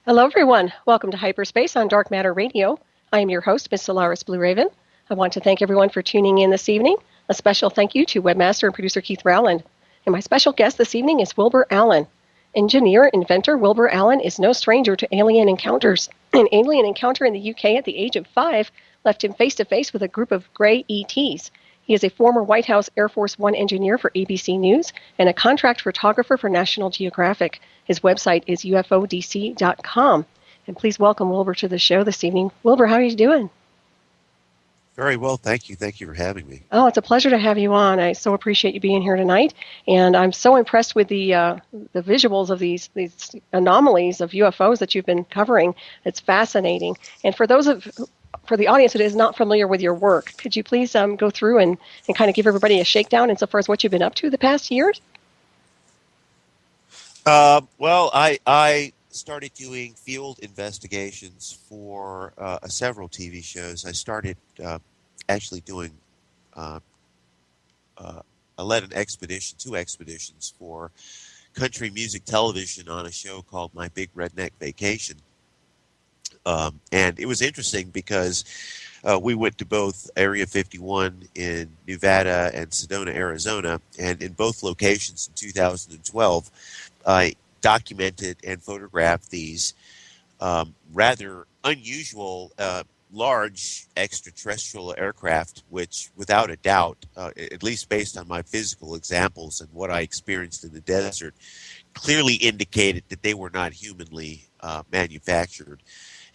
Hello, everyone. Welcome to Hyperspace on Dark Matter Radio. I am your host, Ms. Solaris BlueRaven. I want to thank everyone for tuning in this evening. A special thank you to webmaster and producer Keith Rowland. And my special guest this evening is Wilbur Allen. Engineer, inventor Wilbur Allen is no stranger to alien encounters. An alien encounter in the UK at the age of 5 left him face to face with a group of gray ETs. He is a former White House Air Force One engineer for ABC News and a contract photographer for National Geographic. His website is ufodc.com. And please welcome Wilbur to the show this evening. Wilbur, how are you doing? Very well, thank you. Thank you for having me. Oh, it's a pleasure to have you on. I so appreciate you being here tonight. And I'm so impressed with the visuals of these anomalies of UFOs that you've been covering. It's fascinating. And for the audience that is not familiar with your work, could you please go through and kind of give everybody a shakedown insofar as what you've been up to the past years? Well, I started doing field investigations for several TV shows. I started actually doing, I led two expeditions for country music television on a show called My Big Redneck Vacation. And it was interesting because we went to both Area 51 in Nevada and Sedona, Arizona, and in both locations in 2012, I documented and photographed these rather unusual, large extraterrestrial aircraft, which without a doubt, at least based on my physical examples and what I experienced in the desert, clearly indicated that they were not humanly manufactured.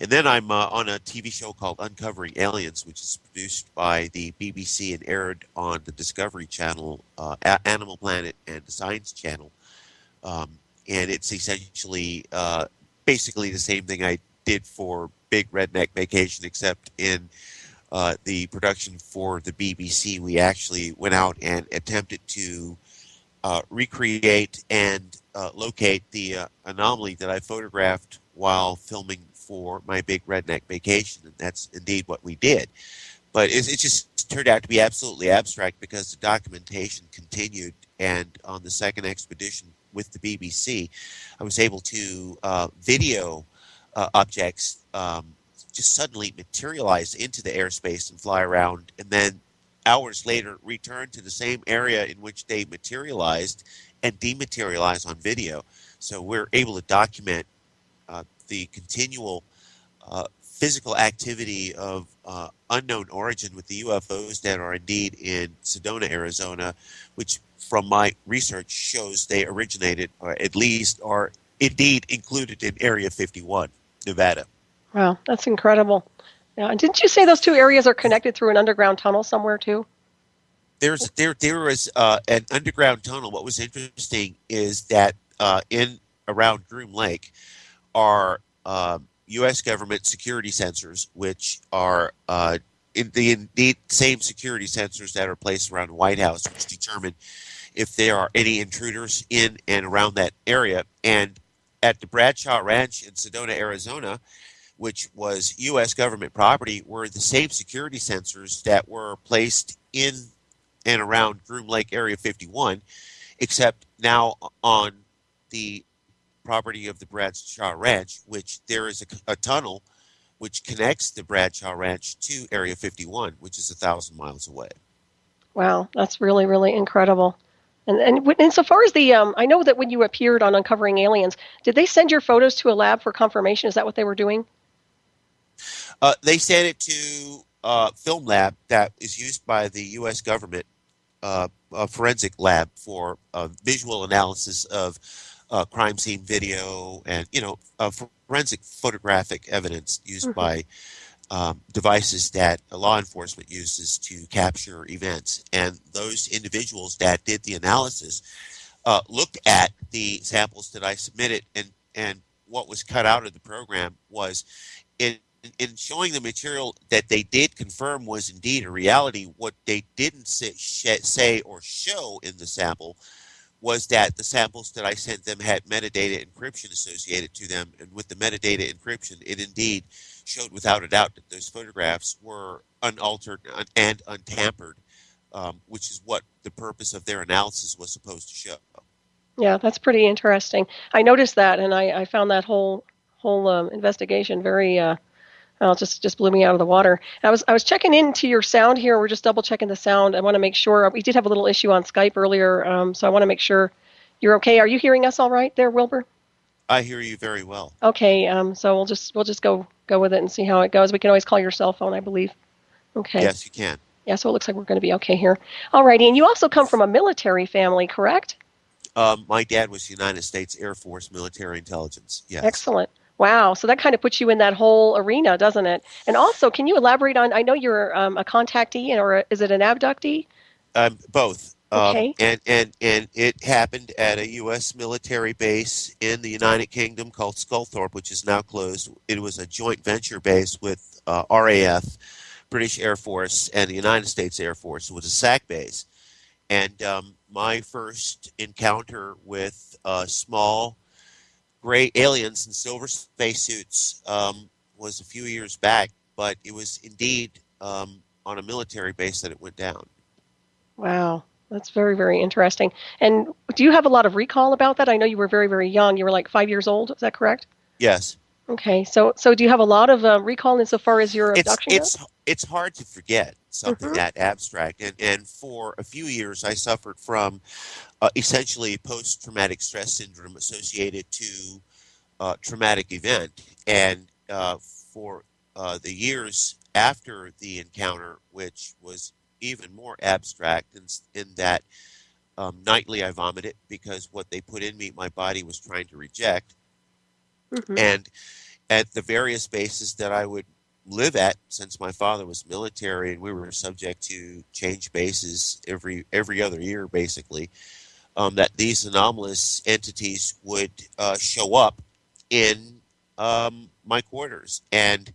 And then I'm on a TV show called Uncovering Aliens, which is produced by the BBC and aired on the Discovery Channel, Animal Planet, and the Science Channel. And it's essentially basically the same thing I did for Big Redneck Vacation, except in the production for the BBC, we actually went out and attempted to recreate and locate the anomaly that I photographed while filming for My Big Redneck Vacation, and that's indeed what we did. But it just turned out to be absolutely abstract because the documentation continued, and on the second expedition with the BBC, I was able to video objects just suddenly materialize into the airspace and fly around, and then hours later return to the same area in which they materialized and dematerialize on video. So we're able to document the continual physical activity of unknown origin with the UFOs that are indeed in Sedona, Arizona, which from my research shows they originated, or at least are indeed included in Area 51, Nevada. Wow, that's incredible. Yeah, and didn't you say those two areas are connected through an underground tunnel somewhere too? There was an underground tunnel. What was interesting is that in around Groom Lake are U.S. government security sensors, which are indeed same security sensors that are placed around the White House, which determine if there are any intruders in and around that area. And at the Bradshaw Ranch in Sedona, Arizona, which was U.S. government property, were the same security sensors that were placed in and around Groom Lake Area 51, except now on the property of the Bradshaw Ranch, which there is a tunnel which connects the Bradshaw Ranch to Area 51, which is 1,000 miles away. Wow, that's really, really incredible. And so far as I know that when you appeared on Uncovering Aliens, did they send your photos to a lab for confirmation? Is that what they were doing? They sent it to a film lab that is used by the U.S. government, a forensic lab for visual analysis of crime scene video and, forensic photographic evidence used by devices that law enforcement uses to capture events. And those individuals that did the analysis looked at the samples that I submitted, and what was cut out of the program was in showing the material that they did confirm was indeed a reality. What they didn't say or show in the sample was that the samples that I sent them had metadata encryption associated to them, and with the metadata encryption, it indeed showed without a doubt that those photographs were unaltered and untampered, which is what the purpose of their analysis was supposed to show. Yeah, that's pretty interesting. I noticed that, and I found that whole whole investigation. Very, well, just blew me out of the water. I was checking into your sound here. We're just double checking the sound. I want to make sure we did have a little issue on Skype earlier, so I want to make sure you're okay. Are you hearing us all right there, Wilbur? I hear you very well. Okay. So we'll just go with it and see how it goes. We can always call your cell phone, I believe. Okay. Yes, you can. Yeah. So it looks like we're going to be okay here. All righty. And you also come from a military family, correct? My dad was United States Air Force military intelligence. Yes. Excellent. Wow. So that kind of puts you in that whole arena, doesn't it? And also, can you elaborate on? I know you're a contactee, or is it an abductee? Both. Okay. And it happened at a U.S. military base in the United Kingdom called Sculthorpe, which is now closed. It was a joint venture base with RAF, British Air Force, and the United States Air Force. It was a SAC base. And my first encounter with small gray aliens in silver spacesuits was a few years back, but it was indeed on a military base that it went down. Wow. That's very, very interesting. And do you have a lot of recall about that? I know you were very, very young. You were like 5 years old. Is that correct? Yes. Okay. So do you have a lot of recall insofar as your abduction goes? It's hard to forget something that abstract. And for a few years, I suffered from essentially post-traumatic stress syndrome associated to traumatic event. And for the years after the encounter, which was even more abstract in that nightly I vomited because what they put in me, my body was trying to reject. Mm-hmm. And at the various bases that I would live at, since my father was military and we were subject to change bases every other year, basically, that these anomalous entities would show up in my quarters. And,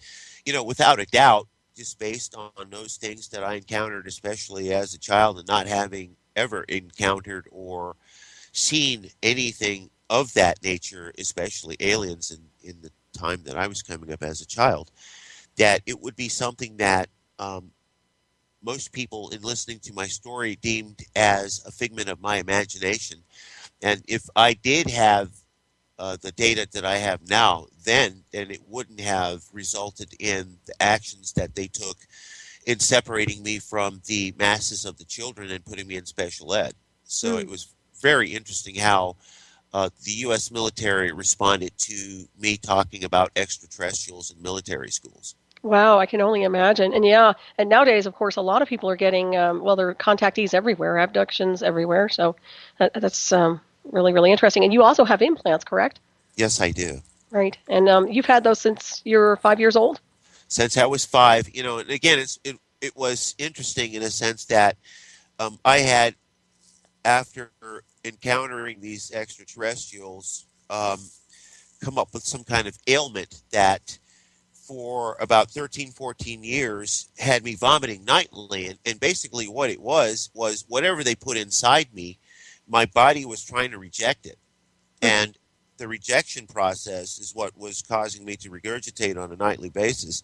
without a doubt, just based on those things that I encountered, especially as a child and not having ever encountered or seen anything of that nature, especially aliens in the time that I was coming up as a child, that it would be something that most people in listening to my story deemed as a figment of my imagination. And if I did have the data that I have now, then it wouldn't have resulted in the actions that they took in separating me from the masses of the children and putting me in special ed. So it was very interesting how the U.S. military responded to me talking about extraterrestrials in military schools. Wow, I can only imagine. And yeah, and nowadays, of course, a lot of people are getting, there are contactees everywhere, abductions everywhere. So that's really, really interesting. And you also have implants, correct? Yes, I do. Right. And you've had those since you're 5 years old? Since I was 5, and again, it was interesting in a sense that I had, after encountering these extraterrestrials, come up with some kind of ailment that for about 13, 14 years had me vomiting nightly. And basically what it was whatever they put inside me, my body was trying to reject it. And the rejection process is what was causing me to regurgitate on a nightly basis.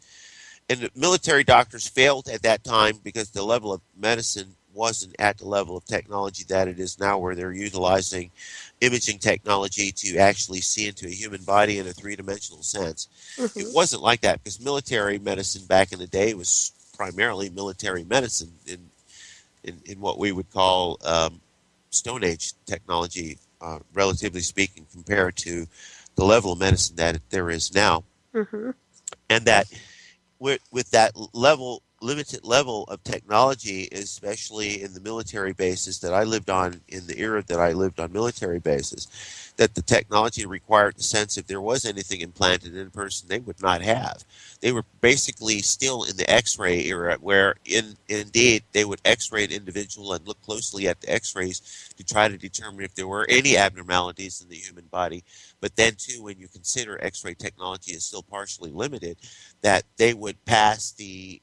And the military doctors failed at that time because the level of medicine wasn't at the level of technology that it is now, where they're utilizing imaging technology to actually see into a human body in a three-dimensional sense. Mm-hmm. It wasn't like that because military medicine back in the day was primarily military medicine in what we would call Stone Age technology, relatively speaking, compared to the level of medicine that there is now. Mm-hmm. And that with that limited level of technology, especially in the military bases that I lived on, in the era that I lived on military bases, that the technology required the sense if there was anything implanted in a person, they would not have. They were basically still in the X-ray era, where indeed they would X-ray an individual and look closely at the X-rays to try to determine if there were any abnormalities in the human body. But then, too, when you consider X-ray technology is still partially limited, that they would pass the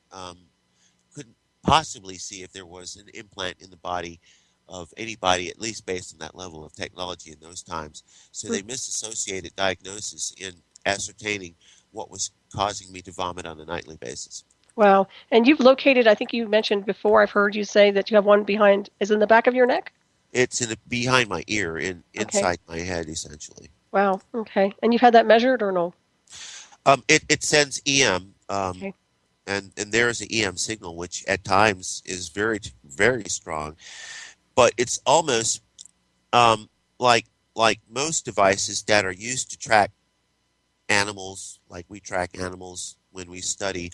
couldn't possibly see if there was an implant in the body of anybody, at least based on that level of technology in those times. So they misassociated diagnosis in ascertaining what was causing me to vomit on a nightly basis. Wow. And you've located, I think you mentioned before, I've heard you say that you have one is in the back of your neck? It's behind my ear, inside my head, essentially. Wow. Okay. And you've had that measured or no? It sends EM, Okay. and there is an EM signal, which at times is very strong. But it's almost um, like most devices that are used to track animals, like we track animals when we study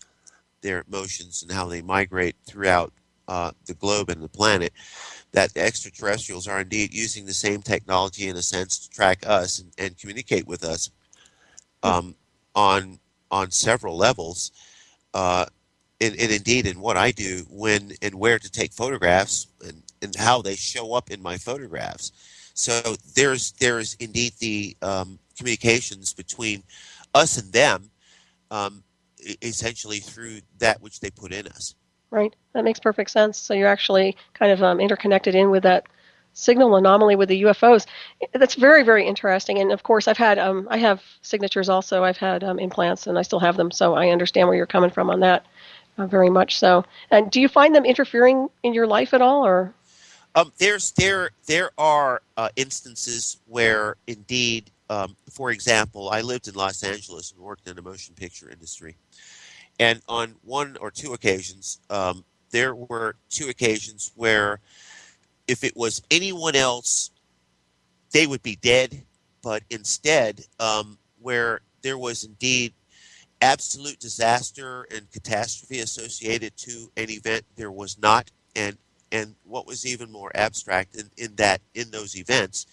their motions and how they migrate throughout the globe and the planet, that the extraterrestrials are indeed using the same technology in a sense to track us and communicate with us Hmm. um, on several levels. Uh, and indeed, in what I do, when and where to take photographs, and how they show up in my photographs. So there's indeed the communications between us and them, um, essentially through that which they put in us. Right. That makes perfect sense. So you're actually kind of interconnected in with that signal anomaly with the UFOs. That's very, very interesting. And of course, I have signatures also. I've had implants, and I still have them. So I understand where you're coming from on that, very much so. And do you find them interfering in your life at all, or? There are instances where indeed, for example, I lived in Los Angeles and worked in the motion picture industry, and on one or two occasions, there were two occasions where if it was anyone else, they would be dead, but instead, where there was indeed absolute disaster and catastrophe associated to an event, there was not. And what was even more abstract in those events,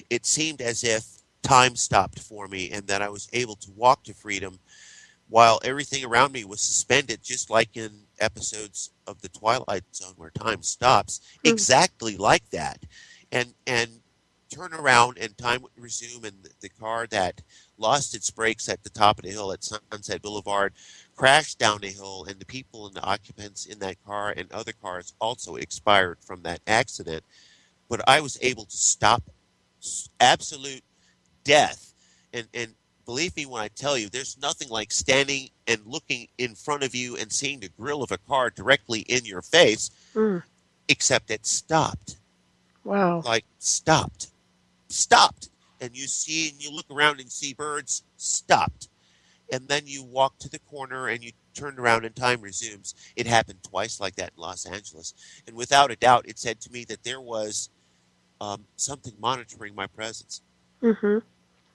it seemed as if time stopped for me and that I was able to walk to freedom while everything around me was suspended, just like in episodes of the Twilight Zone where time stops, Hmm. exactly like that. And turn around and time would resume, and the car that lost its brakes at the top of the hill at Sunset Boulevard crashed down the hill, and the people and the occupants in that car and other cars also expired from that accident. But I was able to stop absolute death. And believe me when I tell you, there's nothing like standing and looking in front of you and seeing the grill of a car directly in your face, Mm. except it stopped. Wow. Like stopped. And you see and you look around and see birds stopped. And then you walk to the corner and you turn around and time resumes. It happened twice like that in Los Angeles. And without a doubt, it said to me that there was something monitoring my presence. Hmm.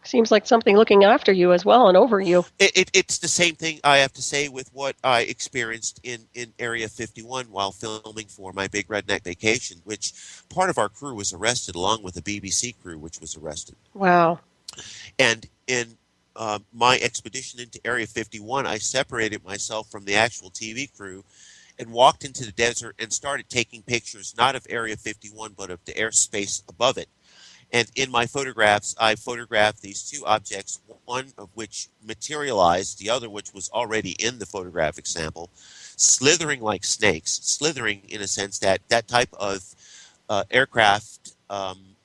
Seems like something looking after you as well and over you. It's the same thing I have to say with what I experienced in Area 51 while filming for my Big Redneck Vacation, which part of our crew was arrested along with the BBC crew, which was arrested. Wow. And in my expedition into Area 51, I separated myself from the actual TV crew and walked into the desert and started taking pictures, not of Area 51, but of the airspace above it. And in my photographs, I photographed these two objects, one of which materialized, the other which was already in the photographic sample, slithering like snakes, slithering in a sense that that type of aircraft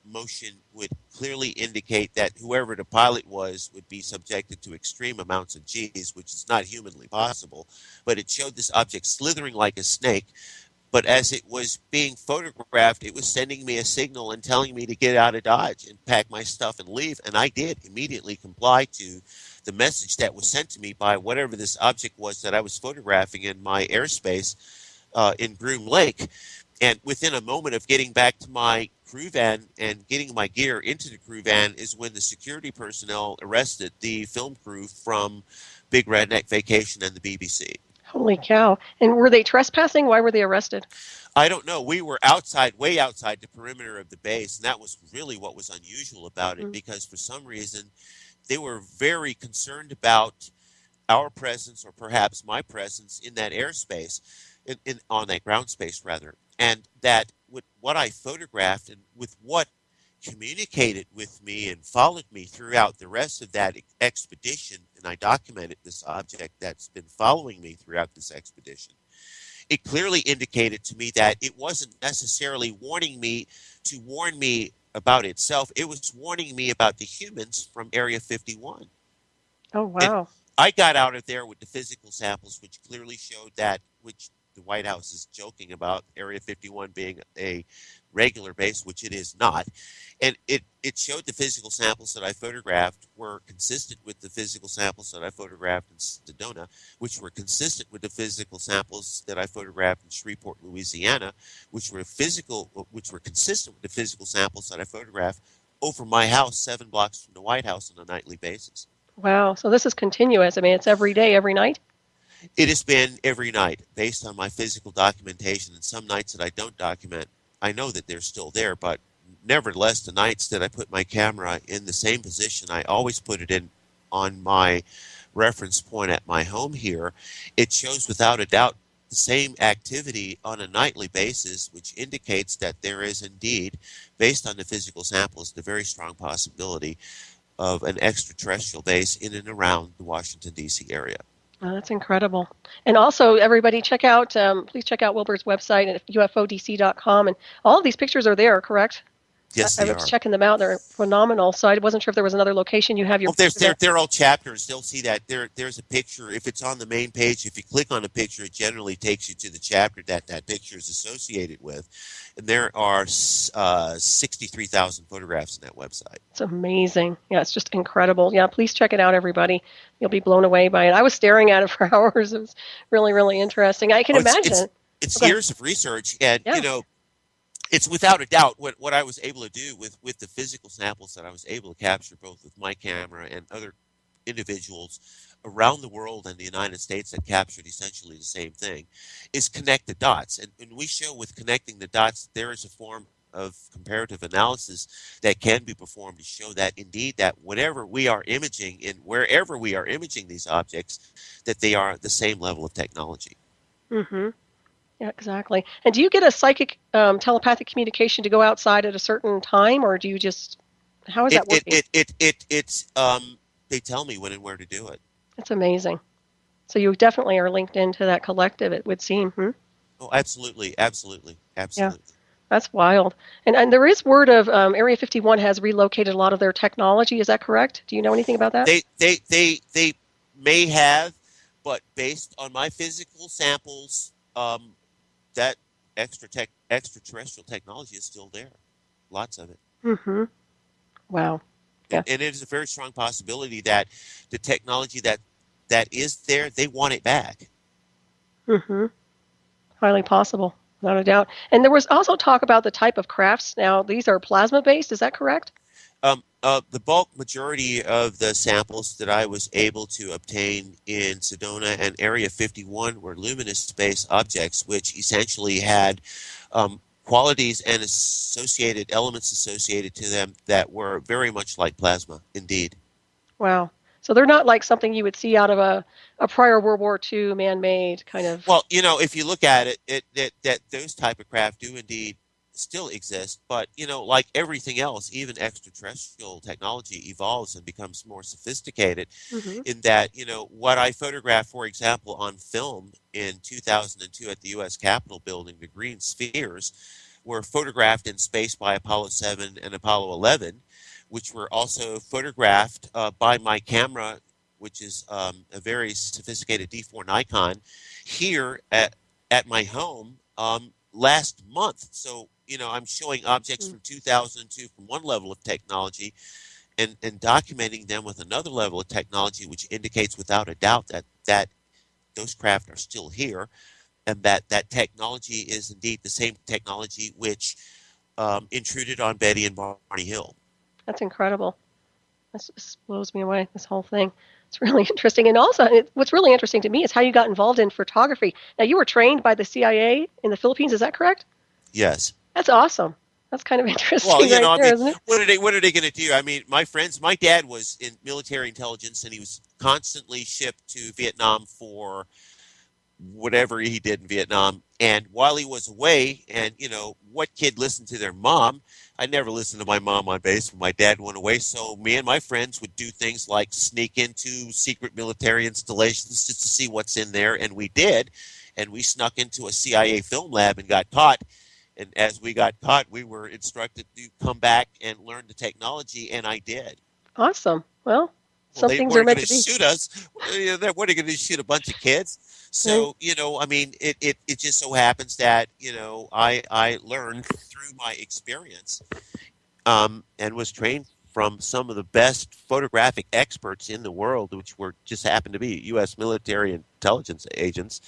motion would clearly indicate that whoever the pilot was would be subjected to extreme amounts of G's, which is not humanly possible. But it showed this object slithering like a snake, but as it was being photographed, it was sending me a signal and telling me to get out of Dodge and pack my stuff and leave. And I did immediately comply to the message that was sent to me by whatever this object was that I was photographing in my airspace in Groom Lake. And within a moment of getting back to my crew van and getting my gear into the crew van is when the security personnel arrested the film crew from Big Redneck Vacation and the BBC. Holy cow. And were they trespassing? Why were they arrested? I don't know. We were outside, way outside the perimeter of the base, and that was really what was unusual about it Mm. because for some reason they were very concerned about our presence or perhaps my presence in that airspace, on that ground space rather, and that with what I photographed and with what communicated with me and followed me throughout the rest of that expedition, and I documented this object that's been following me throughout this expedition, it clearly indicated to me that it wasn't necessarily warn me about itself. It was warning me about the humans from Area 51. Oh, And wow. I got out of there with the physical samples, which clearly showed that, which the White House is joking about Area 51 being a regular base, which it is not. And it showed the physical samples that I photographed were consistent with the physical samples that I photographed in Sedona, which were consistent with the physical samples that I photographed in Shreveport, Louisiana, which were consistent with the physical samples that I photographed over my house 7 blocks from the White House on a nightly basis. Wow. So this is continuous. I mean, it's every day, every night? It has been every night based on my physical documentation, and some nights that I don't document, I know that they're still there, but nevertheless, the nights that I put my camera in the same position, I always put it in on my reference point at my home here. It shows without a doubt the same activity on a nightly basis, which indicates that there is indeed, based on the physical samples, the very strong possibility of an extraterrestrial base in and around the Washington, D.C. area. Oh, that's incredible. And also, everybody, please check out Wilbur's website at ufodc.com. And all of these pictures are there, correct? Yes, I they was are. checking them out. They're phenomenal. So I wasn't sure if there was another location you have your. They're all chapters. They'll see that there's a picture. If it's on the main page, if you click on a picture, it generally takes you to the chapter that picture is associated with. And there are 63,000 photographs in that website. It's amazing. Yeah, it's just incredible. Yeah, please check it out, everybody. You'll be blown away by it. I was staring at it for hours. It was really, really interesting. I can imagine. It's years of research, and it's without a doubt what I was able to do with the physical samples that I was able to capture both with my camera and other individuals around the world and the United States that captured essentially the same thing is connect the dots. And we show with connecting the dots, there is a form of comparative analysis that can be performed to show that indeed that whatever we are imaging and wherever we are imaging these objects, that they are the same level of technology. Mm-hmm. Yeah, exactly. And do you get a psychic telepathic communication to go outside at a certain time, or do you just, how is that working? They tell me when and where to do it. It's amazing. So you definitely are linked into that collective, it would seem. Oh, absolutely. Yeah, that's wild. And there is word of Area 51 has relocated a lot of their technology. Is that correct? Do you know anything about that? They may have, but based on my physical samples, that extraterrestrial technology is still there. Lots of it. Mm-hmm. Wow. Yeah. And it is a very strong possibility that the technology that is there, they want it back. Mm-hmm. Highly possible, without a doubt. And there was also talk about the type of crafts. Now, these are plasma-based. Is that correct? The bulk majority of the samples that I was able to obtain in Sedona and Area 51 were luminous space objects, which essentially had qualities and associated elements associated to them that were very much like plasma, indeed. Wow. So they're not like something you would see out of a prior World War II man-made kind of... Well, if you look at it, that those type of craft do indeed still exist, but like everything else, even extraterrestrial technology evolves and becomes more sophisticated. Mm-hmm. In that what I photographed, for example, on film in 2002 at the U.S. Capitol building, the green spheres were photographed in space by Apollo 7 and Apollo 11, which were also photographed by my camera, which is a very sophisticated D4 Nikon, here at my home last month. So I'm showing objects from 2002 from one level of technology and documenting them with another level of technology, which indicates without a doubt that those craft are still here, and that technology is indeed the same technology which intruded on Betty and Barney Hill. That's incredible. This blows me away, this whole thing. It's really interesting. And also, what's really interesting to me is how you got involved in photography. Now, you were trained by the CIA in the Philippines. Is that correct? Yes. That's awesome. That's kind of interesting. Well, isn't it? What are they going to do? I mean, my dad was in military intelligence, and he was constantly shipped to Vietnam for whatever he did in Vietnam. And while he was away, and what kid listened to their mom? I never listened to my mom on base when my dad went away. So me and my friends would do things like sneak into secret military installations just to see what's in there, and we did. And we snuck into a CIA film lab and got caught. And as we got caught, we were instructed to come back and learn the technology, and I did. Awesome. Well, Well, Some they things are weren't meant going to to be. shoot us. They weren't going to shoot a bunch of kids. Right. So, I mean, it just so happens that, I learned through my experience, and was trained from some of the best photographic experts in the world, which were just happened to be U.S. military intelligence agents,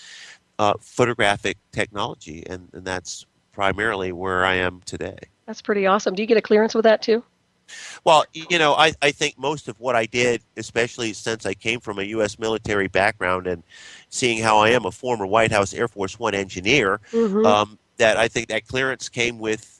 photographic technology. And that's primarily where I am today. That's pretty awesome. Do you get a clearance with that too? Well, I think most of what I did, especially since I came from a U.S. military background and seeing how I am a former White House Air Force One engineer, Mm-hmm. that I think that clearance came with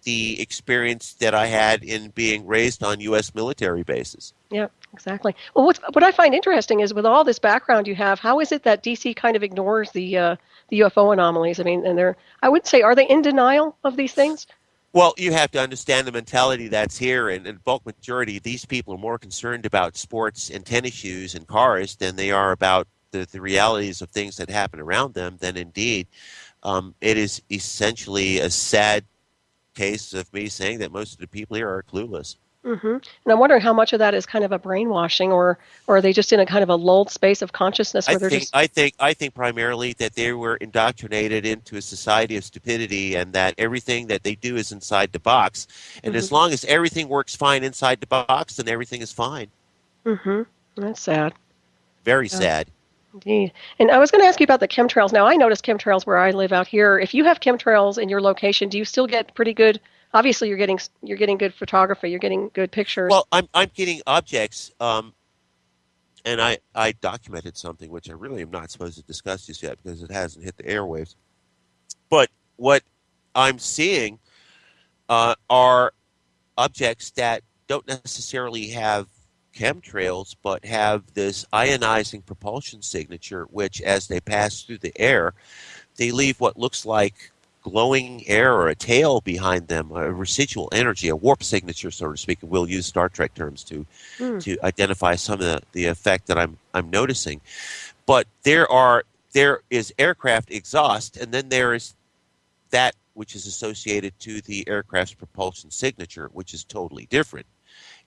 the experience that I had in being raised on U.S. military bases. Yeah, exactly. Well, what I find interesting is with all this background you have, how is it that DC kind of ignores the UFO anomalies? I mean, and I would say, are they in denial of these things? Well, you have to understand the mentality that's here, and in bulk majority, these people are more concerned about sports and tennis shoes and cars than they are about the realities of things that happen around them. Then, indeed, it is essentially a sad case of me saying that most of the people here are clueless. Mm-hmm. And I'm wondering how much of that is kind of a brainwashing, or are they just in a kind of a lulled space of consciousness I where they're think just. I think I think primarily that they were indoctrinated into a society of stupidity, and that everything that they do is inside the box. And as Mm-hmm. long as everything works fine inside the box, then everything is fine. Mm-hmm. That's sad. Very Yeah, sad. indeed. And I was going to ask you about the chemtrails. Now, I notice chemtrails where I live out here. If you have chemtrails in your location, do you still get pretty good? Obviously, you're getting good photography. You're getting good pictures. Well, I'm getting objects, and I documented something which I really am not supposed to discuss just yet because it hasn't hit the airwaves. But what I'm seeing are objects that don't necessarily have chemtrails, but have this ionizing propulsion signature, which, as they pass through the air, they leave what looks like glowing air or a tail behind them, a residual energy, a warp signature, so to speak. And we'll use Star Trek terms Mm, to identify some of the effect that I'm noticing. But there is aircraft exhaust, and then there is that which is associated to the aircraft's propulsion signature, which is totally different.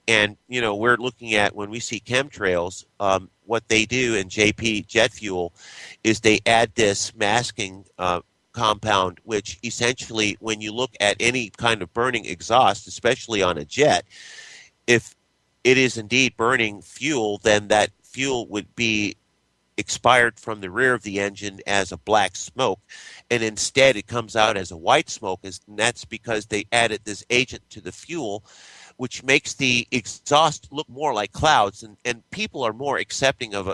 And we're looking at, when we see chemtrails, what they do in JP jet fuel is they add this masking compound, which essentially, when you look at any kind of burning exhaust, especially on a jet, if it is indeed burning fuel, then that fuel would be expired from the rear of the engine as a black smoke, and instead it comes out as a white smoke, and that's because they added this agent to the fuel, which makes the exhaust look more like clouds, and people are more accepting of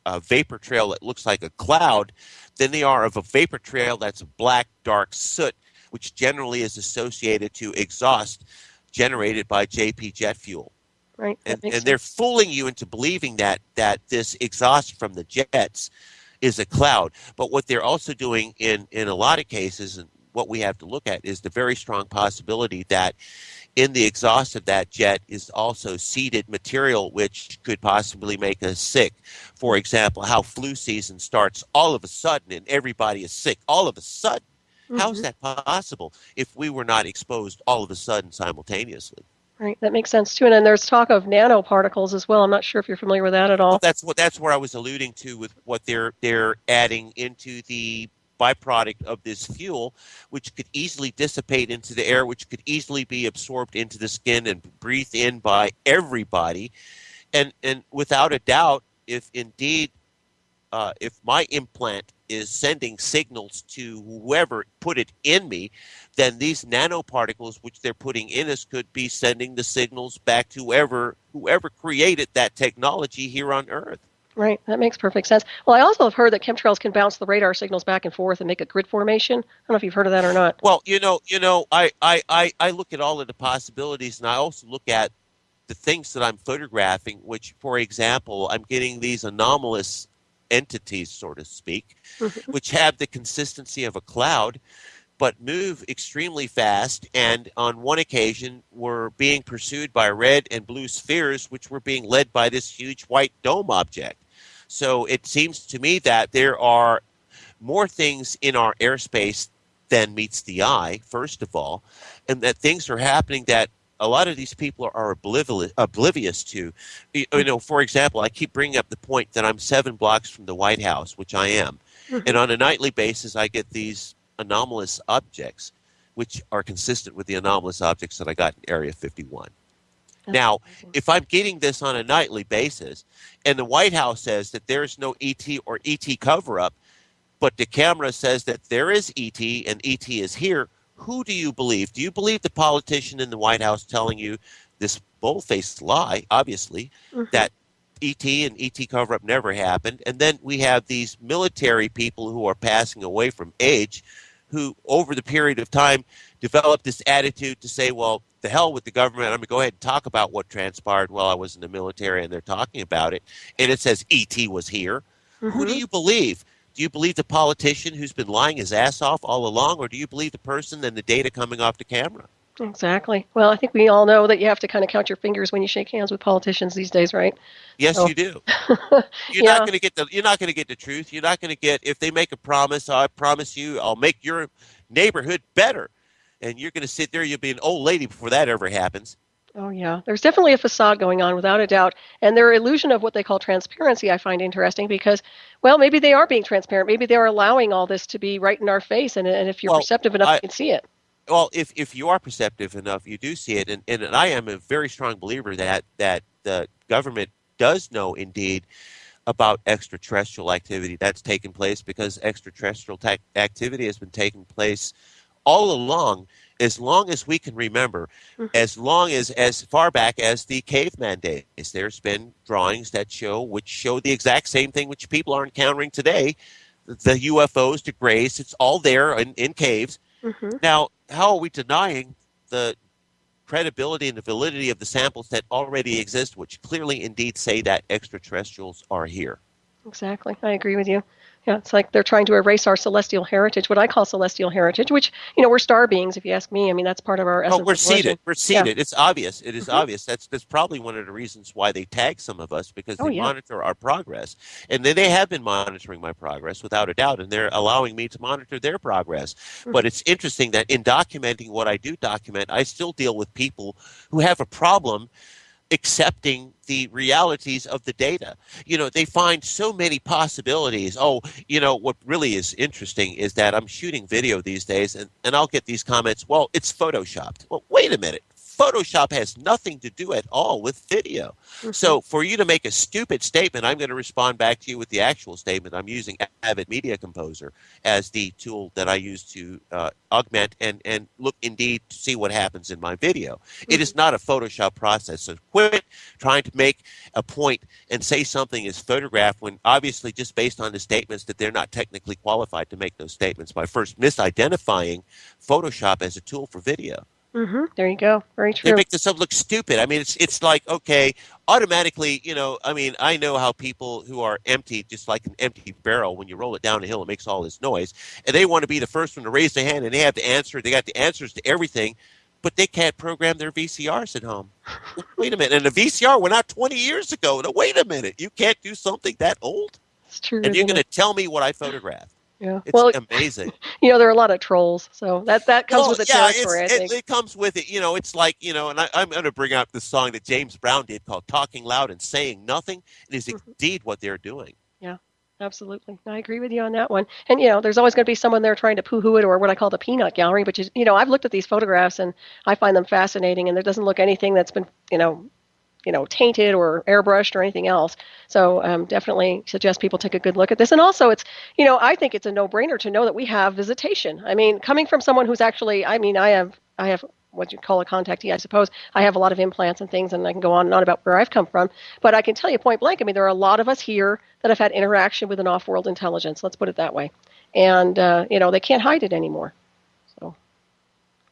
a vapor trail that looks like a cloud than they are of a vapor trail that's a black, dark soot, which generally is associated to exhaust generated by JP jet fuel. right. That makes And they're sense. fooling you into believing that this exhaust from the jets is a cloud. But what they're also doing in a lot of cases, and what we have to look at, is the very strong possibility that in the exhaust of that jet is also seeded material which could possibly make us sick. For example, how flu season starts all of a sudden and everybody is sick all of a sudden. How is Hmm. that possible if we were not exposed all of a sudden simultaneously? Right. That makes sense too. And then there's talk of nanoparticles as well. I'm not sure if you're familiar with that at Well, all. that's where I was alluding to with what they're adding into the byproduct of this fuel, which could easily dissipate into the air, which could easily be absorbed into the skin and breathed in by everybody. And without a doubt, if indeed if my implant is sending signals to whoever put it in me, then these nanoparticles which they're putting in us could be sending the signals back to whoever created that technology here on Earth. Right. That makes perfect sense. Well, I also have heard that chemtrails can bounce the radar signals back and forth and make a grid formation. I don't know if you've heard of that or not. Well, I look at all of the possibilities, and I also look at the things that I'm photographing, which, for example, I'm getting these anomalous entities, so to speak, Hmm. which have the consistency of a cloud, but move extremely fast. And on one occasion, were being pursued by red and blue spheres, which were being led by this huge white dome object. So it seems to me that there are more things in our airspace than meets the eye, first of all, and that things are happening that a lot of these people are oblivious to. For example, I keep bringing up the point that I'm 7 blocks from the White House, which I am. Mm-hmm. And on a nightly basis, I get these anomalous objects, which are consistent with the anomalous objects that I got in Area 51. That's Now, amazing. if I'm getting this on a nightly basis, and the White House says that there's no ET or ET cover-up, but the camera says that there is ET and ET is here, who do you believe? Do you believe the politician in the White House telling you this bold-faced lie, obviously, Mm-hmm. that ET and ET cover-up never happened? And then we have these military people who are passing away from age who, over the period of time, developed this attitude to say, well, the hell with the government. I'm going to go ahead and talk about what transpired while I was in the military, and they're talking about it. And it says ET was here. Who do Mm-hmm. you believe? Do you believe the politician who's been lying his ass off all along, or do you believe the person and the data coming off the camera? Exactly. Well, I think we all know that you have to kind of count your fingers when you shake hands with politicians these days, right? Yes, So, you do. You're not yeah. going to get the. You're not going to get the truth. You're not going to get if they make a promise. I promise you, I'll make your neighborhood better, and you're going to sit there. You'll be an old lady before that ever happens. Oh, yeah. There's definitely a facade going on, without a doubt. And their illusion of what they call transparency, I find interesting because, well, maybe they are being transparent. Maybe they're allowing all this to be right in our face. And if you're Well, perceptive enough, you I can see it. well, if you are perceptive enough, you do see it, and I am a very strong believer that the government does know indeed about extraterrestrial activity that's taken place because extraterrestrial activity has been taking place all along, as long as we can remember, Hmm. as far back as the caveman days. There's been drawings that show the exact same thing which people are encountering today. The UFOs, the grays, it's all there in caves. Hmm. Now, how are we denying the credibility and the validity of the samples that already exist, which clearly indeed say that extraterrestrials are here? Exactly. I agree with you. Yeah, it's like they're trying to erase our celestial heritage, what I call celestial heritage, which, we're star beings, if you ask me. I mean, that's part of our Oh, essence we're of religion. seated. We're Yeah. seated. It's obvious. It is Hmm. obvious. That's probably one of the reasons why they tag some of us because Oh, they yeah. monitor our progress, and they have been monitoring my progress without a doubt, and they're allowing me to monitor their progress. But Hmm. it's interesting that in documenting what I do document, I still deal with people who have a problem accepting the realities of the data. They find so many possibilities. Oh, what really is interesting is that I'm shooting video these days and I'll get these comments, well, it's photoshopped. Well, wait a minute. Photoshop has nothing to do at all with video. Hmm. So for you to make a stupid statement, I'm going to respond back to you with the actual statement. I'm using Avid Media Composer as the tool that I use to augment and look indeed to see what happens in my video. It is Hmm. not a Photoshop process. So quit trying to make a point and say something is photographed when obviously just based on the statements that they're not technically qualified to make those statements by first misidentifying Photoshop as a tool for video. Hmm. There you go. Very They true. make this stuff look stupid. I mean, it's like, okay, automatically, I mean, I know how people who are empty, just like an empty barrel, when you roll it down a hill, it makes all this noise, and they want to be the first one to raise their hand, and they have the answer. They got the answers to everything, but they can't program their VCRs at home. Wait a minute, and the VCR went out 20 years ago. Now, wait a minute, you can't do something that old, It's true, and you're isn't going it? to tell me what I photographed? Yeah. It's Well, amazing. there are a lot of trolls, so that comes Well, with the yeah, territory, I it, think. it comes with it. It's like, and I'm going to bring up the song that James Brown did called "Talking Loud and Saying Nothing." It is Hmm. indeed what they're doing. Yeah, absolutely. I agree with you on that one. And there's always going to be someone there trying to poo-hoo it, or what I call the peanut gallery, which is, I've looked at these photographs and I find them fascinating, and there doesn't look anything that's been, tainted or airbrushed or anything else. So definitely suggest people take a good look at this. And also, it's, I think it's a no-brainer to know that we have visitation. I mean, coming from someone who's actually, I mean, I have what you call a contactee, I suppose. I have a lot of implants and things, and I can go on and on about where I've come from. But I can tell you point blank, I mean, there are a lot of us here that have had interaction with an off-world intelligence. Let's put it that way. And, they can't hide it anymore. So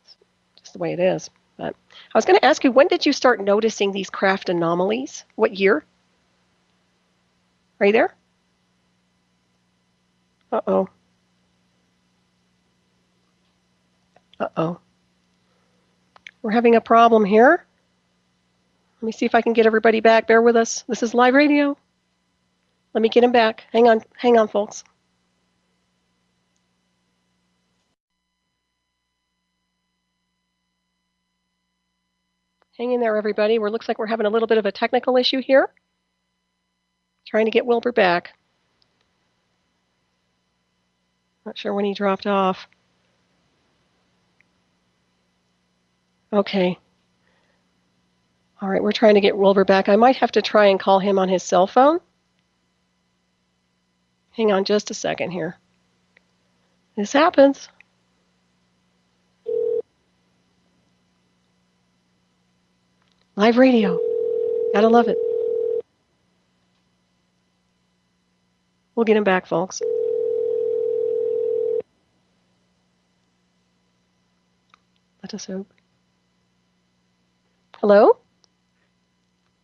it's just the way it is. But I was going to ask you, when did you start noticing these craft anomalies? What year? Are you there? Uh-oh. Uh-oh. We're having a problem here. Let me see if I can get everybody back. Bear with us. This is live radio. Let me get him back. Hang on, folks. Hang in there, everybody. Looks like we're having a little bit of a technical issue here. Trying to get Wilbur back. Not sure when he dropped off. Okay. All right, we're trying to get Wilbur back. I might have to try and call him on his cell phone. Hang on just a second here. This happens. Live radio. Gotta love it. We'll get him back, folks. Let us hope. Hello?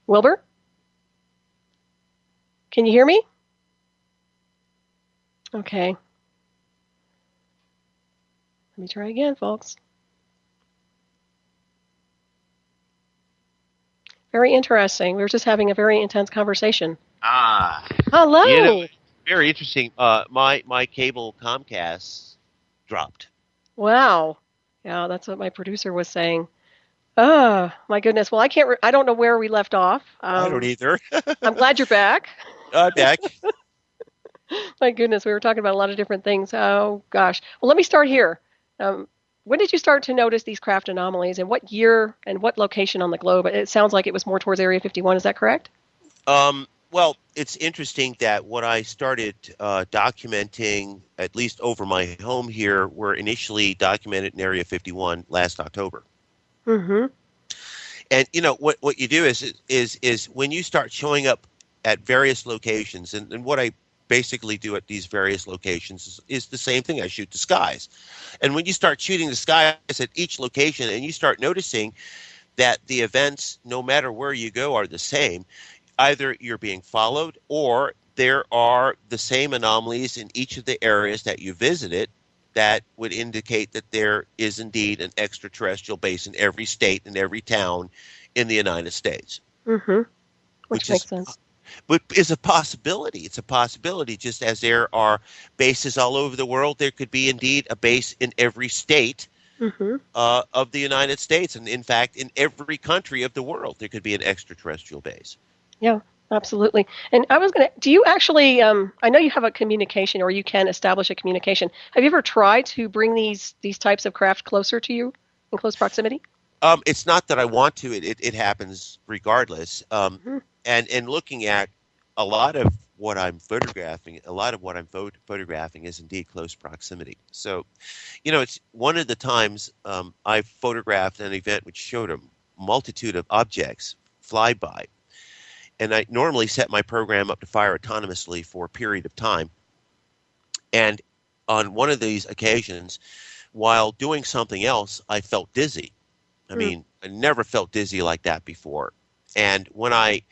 Wilbur? Can you hear me? Okay. Let me try again, folks. Very interesting. We were just having a very intense conversation. Hello. You know, very interesting. My cable Comcast dropped. Wow. Yeah, that's what my producer was saying. Oh, my goodness. Well, I don't know where we left off. I don't either. I'm glad you're back. I'm back. My goodness, we were talking about a lot of different things. Oh, gosh. Well, let me start here. When did you start to notice these craft anomalies, and what year and what location on the globe? It sounds like it was more towards Area 51. Is that correct? Well, it's interesting that what I started documenting, at least over my home here, were initially documented in Area 51 last October. Mm-hmm. And you know what you do is when you start showing up at various locations, and what I basically do at these various locations is the same thing. I shoot the skies, and when you start shooting the skies at each location, and you start noticing that the events, no matter where you go, are the same. Either you're being followed, or there are the same anomalies in each of the areas that you visited that would indicate that there is indeed an extraterrestrial base in every state and every town in the United States. Mm-hmm. Which makes sense. But is a possibility. It's a possibility, just as there are bases all over the world. There could be indeed a base in every state of the United States. And in fact, in every country of the world, there could be an extraterrestrial base. Yeah, absolutely. And I was going to, do you actually, I know you have a communication, or you can establish a communication. Have you ever tried to bring these types of craft closer to you in close proximity? It's not that I want to. It happens regardless. And looking at a lot of what I'm photographing, photographing is indeed close proximity. So, you know, it's one of the times I photographed an event which showed a multitude of objects fly by. And I normally set my program up to fire autonomously for a period of time. And on one of these occasions, while doing something else, I felt dizzy. I mean, I never felt dizzy like that before. And when I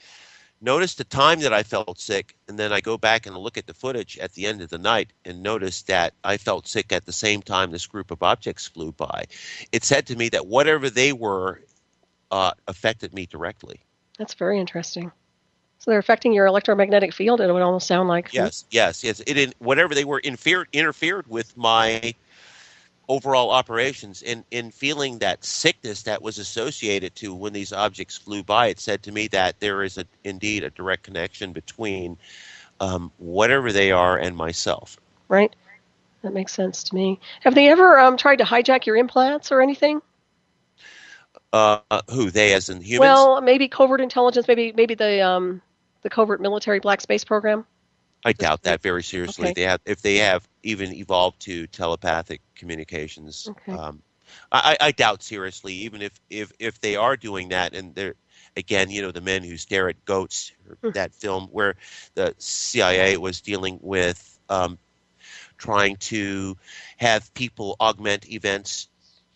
noticed the time that I felt sick, and then I go back and look at the footage at the end of the night and notice that I felt sick at the same time this group of objects flew by, it said to me that whatever they were affected me directly. That's very interesting. So they're affecting your electromagnetic field, it would almost sound like. Yes. Whatever they were interfered with my overall operations. In feeling that sickness that was associated to when these objects flew by, it said to me that there is indeed a direct connection between whatever they are and myself. Right. That makes sense to me. Have they ever tried to hijack your implants or anything? Who, they as in humans? Well, maybe covert intelligence, maybe the covert military black space program. I doubt that very seriously. Okay. If they have even evolved to telepathic communications. Okay. I doubt seriously, even if they are doing that, and they're, again, you know, the men who stare at goats, that film where the CIA was dealing with trying to have people augment events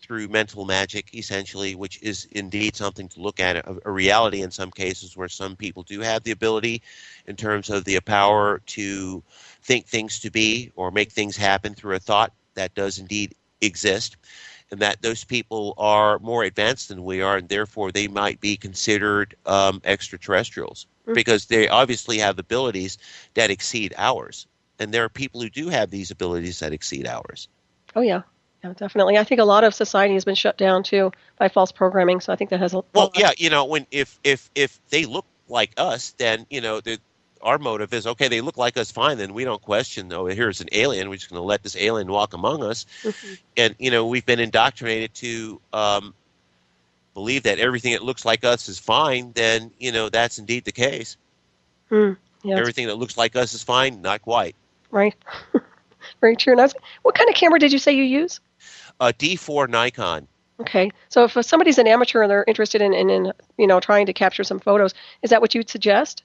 through mental magic, essentially, which is indeed something to look at, a reality in some cases where some people do have the ability in terms of the power to think things to be or make things happen through a thought that does indeed exist, and that those people are more advanced than we are, and therefore they might be considered extraterrestrials because they obviously have abilities that exceed ours. And there are people who do have these abilities that exceed ours. Oh, yeah. Yeah, definitely. I think a lot of society has been shut down too by false programming, so I think that has a Well, lot. yeah, when if they look like us, then our motive is okay. They look like us, fine. Then we don't question. Oh, here's an alien. We're just going to let this alien walk among us. Hmm. And we've been indoctrinated to believe that everything that looks like us is fine. Then that's indeed the case. Hmm. Yeah, that's Everything that looks like us is fine. Not quite. right. Very true. What kind of camera did you say you use? A D4 Nikon. Okay, so if somebody's an amateur and they're interested in trying to capture some photos, is that what you'd suggest?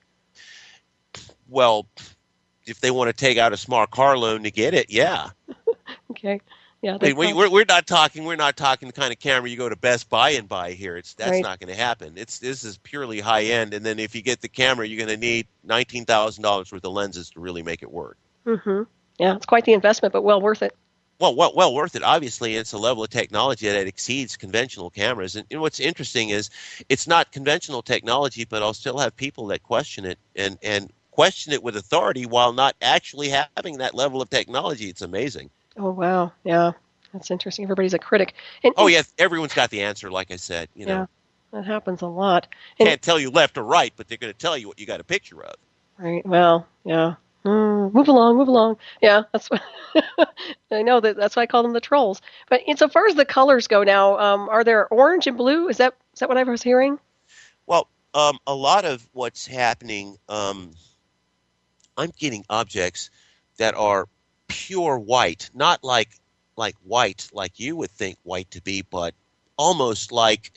Well, if they want to take out a small car loan to get it, yeah. Okay, yeah, I they mean, probably we're not talking the kind of camera you go to Best Buy and buy here. That's right. not going to happen. This is purely high end, and then if you get the camera, you're going to need $19,000 worth of lenses to really make it work. Mm-hmm. Yeah, it's quite the investment, but well worth it. Well worth it. Obviously, it's a level of technology that exceeds conventional cameras. And what's interesting is it's not conventional technology, but I'll still have people that question it and question it with authority while not actually having that level of technology. It's amazing. Oh wow, yeah, that's interesting. Everybody's a critic, Oh and yeah, everyone's got the answer. Like I said, yeah, that happens a lot. And can't tell you left or right, but they're going to tell you what you got a picture of. right, well, yeah. Move along, move along. Yeah, that's what I know that's why I call them the trolls. But insofar as the colors go now, are there orange and blue? Is that what I was hearing? Well, a lot of what's happening, I'm getting objects that are pure white, not like white, like you would think white to be, but almost like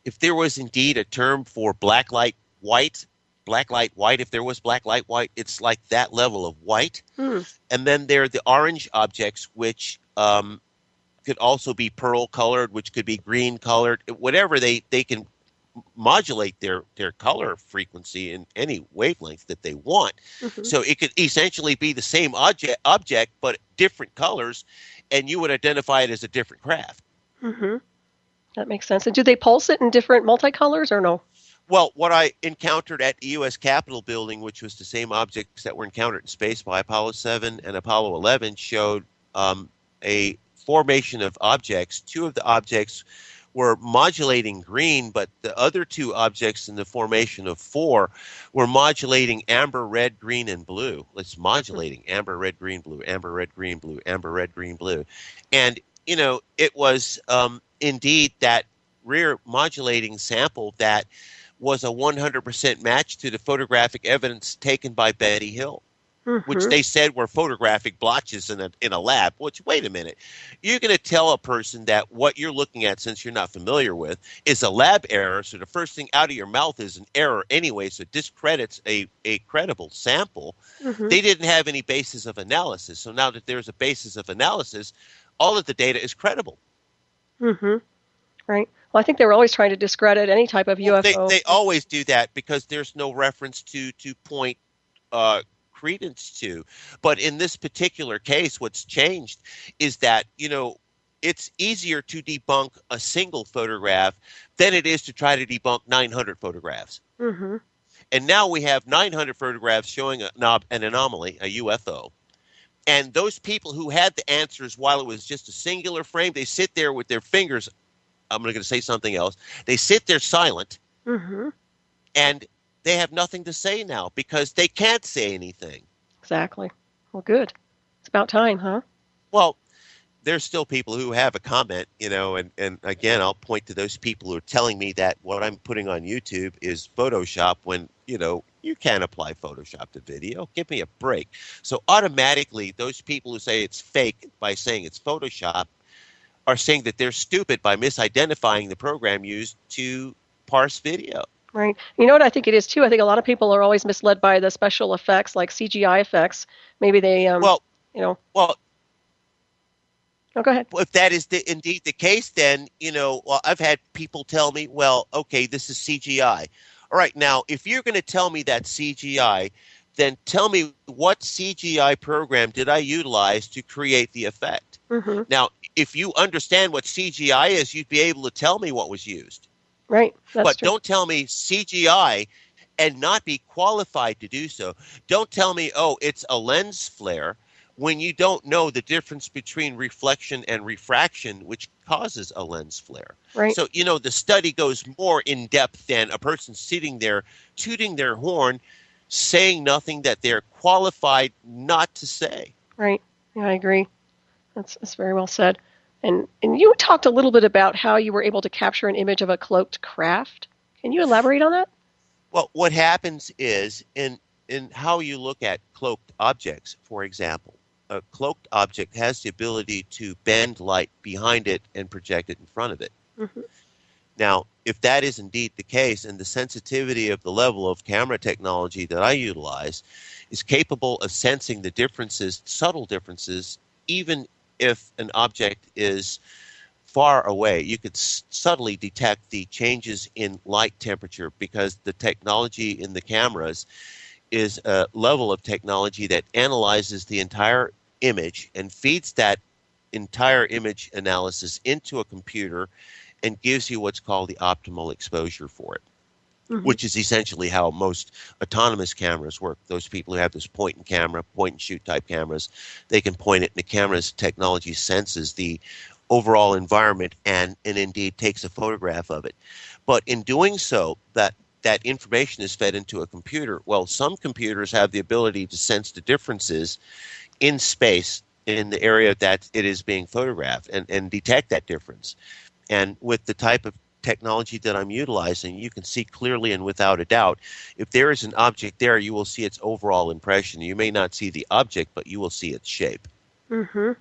if there was indeed a term for black light white, if there was black light white, it's like that level of white. Hmm. And then there are the orange objects, which could also be pearl colored, which could be green colored, whatever they can modulate their color frequency in any wavelength that they want. Mm-hmm. So it could essentially be the same object but different colors, and you would identify it as a different craft. Mm-hmm. That makes sense. And do they pulse it in different multicolors or no? Well, what I encountered at the U.S. Capitol building, which was the same objects that were encountered in space by Apollo 7 and Apollo 11, showed a formation of objects. Two of the objects were modulating green, but the other two objects in the formation of four were modulating amber, red, green, and blue. It's modulating amber, red, green, blue, amber, red, green, blue, amber, red, green, blue. And, it was indeed that rare modulating sample that was a 100% match to the photographic evidence taken by Betty Hill, which Mm-hmm. they said were photographic blotches in a lab. Which, wait a minute, you're going to tell a person that what you're looking at, since you're not familiar with, is a lab error. So the first thing out of your mouth is an error anyway. So it discredits a credible sample. Mm-hmm. They didn't have any basis of analysis. So now that there's a basis of analysis, all of the data is credible. Mm-hmm. Right. Well, I think they were always trying to discredit any type of Well, UFO. they always do that because there's no reference to point credence to. But in this particular case, what's changed is that, it's easier to debunk a single photograph than it is to try to debunk 900 photographs. Mm-hmm. And now we have 900 photographs showing an anomaly, a UFO. And those people who had the answers while it was just a singular frame, they sit there with their fingers. I'm going to say something else. They sit there silent, Mm-hmm. and they have nothing to say now because they can't say anything. Exactly. Well, good. It's about time, huh? Well, there's still people who have a comment, and again, I'll point to those people who are telling me that what I'm putting on YouTube is Photoshop when, you can't apply Photoshop to video. Give me a break. So automatically, those people who say it's fake by saying it's Photoshop are saying that they're stupid by misidentifying the program used to parse video. Right. You know what I think it is too? I think a lot of people are always misled by the special effects, like CGI effects. Maybe they, Well, you know. well, Oh, go ahead. if that is indeed the case, then, well, I've had people tell me, well, okay, this is CGI. All right, now, if you're going to tell me that's CGI, then tell me what CGI program did I utilize to create the effect? Mm-hmm. Now, if you understand what CGI is, you'd be able to tell me what was used. Right. That's But true. don't tell me CGI and not be qualified to do so. Don't tell me, oh, it's a lens flare when you don't know the difference between reflection and refraction, which causes a lens flare. Right. So, the study goes more in depth than a person sitting there tooting their horn, saying nothing that they're qualified not to say. Right. Yeah, I agree. That's very well said. And you talked a little bit about how you were able to capture an image of a cloaked craft. Can you elaborate on that? Well, what happens is in how you look at cloaked objects, for example, a cloaked object has the ability to bend light behind it and project it in front of it. Mm-hmm. Now, if that is indeed the case, and the sensitivity of the level of camera technology that I utilize is capable of sensing the differences, subtle differences, even if an object is far away, you could subtly detect the changes in light temperature, because the technology in the cameras is a level of technology that analyzes the entire image and feeds that entire image analysis into a computer and gives you what's called the optimal exposure for it, Mm-hmm. which is essentially how most autonomous cameras work. Those people who have this point and shoot type cameras, they can point it, and the camera's technology senses the overall environment and indeed takes a photograph of it. But in doing so, that information is fed into a computer. Well, some computers have the ability to sense the differences in space in the area that it is being photographed and detect that difference. And with the type of technology that I'm utilizing, you can see clearly and without a doubt, if there is an object there, you will see its overall impression. You may not see the object, but you will see its shape. Mm-hmm.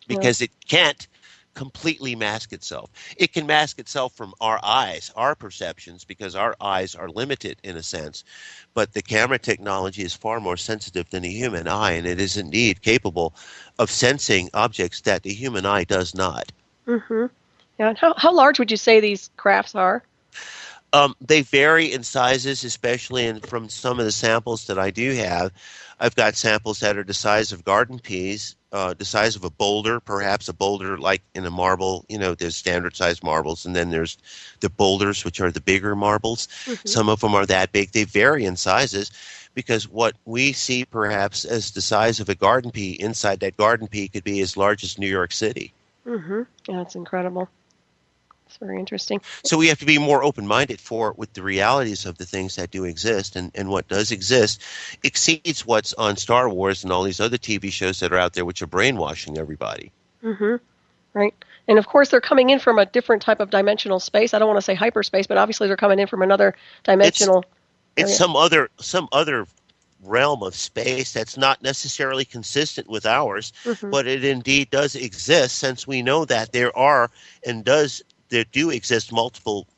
Because it can't completely mask itself. It can mask itself from our eyes, our perceptions, because our eyes are limited in a sense. But the camera technology is far more sensitive than the human eye, and it is indeed capable of sensing objects that the human eye does not. Mm-hmm. Yeah. And how large would you say these crafts are? They vary in sizes, especially from some of the samples that I do have. I've got samples that are the size of garden peas, the size of a boulder, perhaps a boulder like in a marble. There's standard size marbles, and then there's the boulders, which are the bigger marbles. Mm-hmm. Some of them are that big. They vary in sizes, because what we see perhaps as the size of a garden pea, inside that garden pea could be as large as New York City. Mm-hmm. Yeah, that's incredible. It's very interesting. So we have to be more open-minded with the realities of the things that do exist, and what does exist exceeds what's on Star Wars and all these other TV shows that are out there, which are brainwashing everybody. Mm-hmm. Right. And of course, they're coming in from a different type of dimensional space. I don't want to say hyperspace, but obviously they're coming in from another dimensional. It's some other realm of space that's not necessarily consistent with ours, Mm-hmm. but it indeed does exist, since we know that there do exist multiple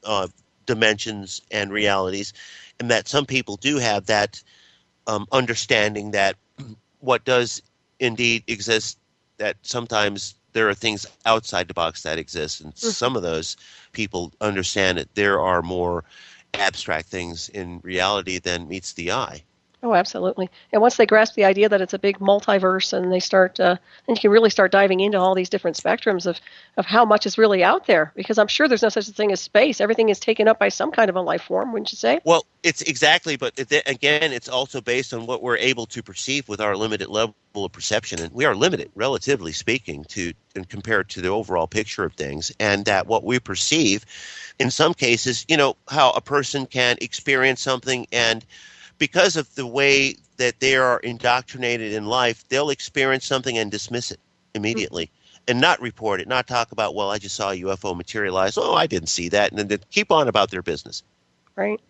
dimensions and realities, and that some people do have that understanding that what does indeed exist, that sometimes there are things outside the box that exist, and Mm-hmm. some of those people understand that there are more abstract things in reality than meets the eye. Oh, absolutely. And once they grasp the idea that it's a big multiverse, and they start, then you can really start diving into all these different spectrums of how much is really out there. Because I'm sure there's no such thing as space. Everything is taken up by some kind of a life form, wouldn't you say? Well, it's exactly, but again, it's also based on what we're able to perceive with our limited level of perception, and we are limited, relatively speaking, and compared to the overall picture of things, and that what we perceive, in some cases, how a person can experience something, and because of the way that they are indoctrinated in life, they'll experience something and dismiss it immediately and not report it, not talk about, well, I just saw a UFO materialize. Oh, I didn't see that. And then they keep on about their business. Right.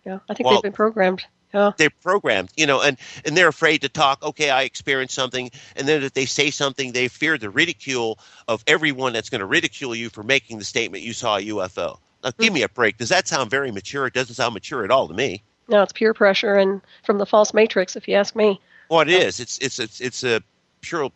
Yeah. I think they've been programmed. Yeah. They're programmed, and they're afraid to talk. Okay, I experienced something. And then if they say something, they fear the ridicule of everyone that's going to ridicule you for making the statement you saw a UFO. Now, give me a break. Does that sound very mature? It doesn't sound mature at all to me. No, it's peer pressure and from the false matrix, if you ask me. Well, it is. It's a pure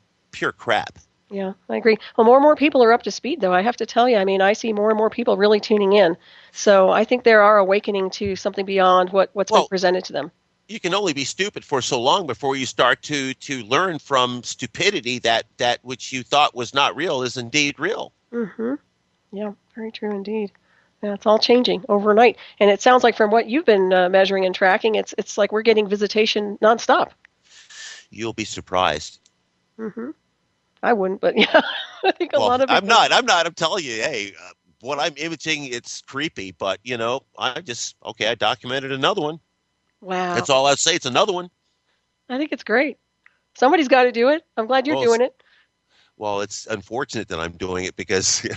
crap. Yeah, I agree. Well, more and more people are up to speed, though. I have to tell you, I mean, I see more and more people really tuning in. So I think they are awakening to something beyond what's been presented to them. You can only be stupid for so long before you start to learn from stupidity that which you thought was not real is indeed real. Mm-hmm. Yeah, very true indeed. Yeah, it's all changing overnight. And it sounds like from what you've been measuring and tracking, it's like we're getting visitation nonstop. You'll be surprised. Hmm. I wouldn't, but yeah, I think a Well, lot of I'm people. not. I'm not. I'm telling you, hey, what I'm imaging, it's creepy, but I just okay. I documented another one. Wow. That's all I'd say. It's another one. I think it's great. Somebody's got to do it. I'm glad you're Well, doing it. it's unfortunate that I'm doing it because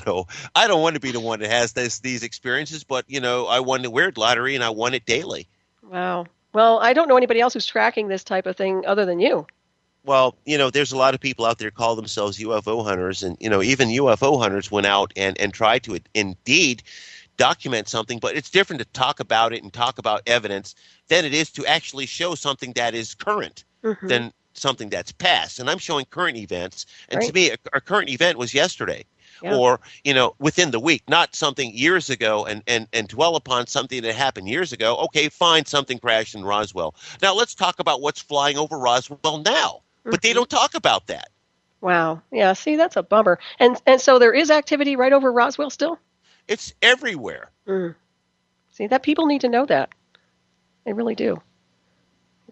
I don't want to be the one that has these experiences, but I won the weird lottery and I won it daily. Wow. Well, I don't know anybody else who's tracking this type of thing other than you. Well, there's a lot of people out there call themselves UFO hunters, and even UFO hunters went out and tried to indeed document something, but it's different to talk about it and talk about evidence than it is to actually show something that is current Hmm. than something that's past. And I'm showing current events, and to Right. me, a current event was yesterday. Yeah. Or within the week, not something years ago, and dwell upon something that happened years ago. Okay, fine, something crashed in Roswell. Now let's talk about what's flying over Roswell now. But they Hmm. don't talk about that. Wow. Yeah. See, that's a bummer. And so there is activity right over Roswell still. It's everywhere. Mm. See, that people need to know that. They really do.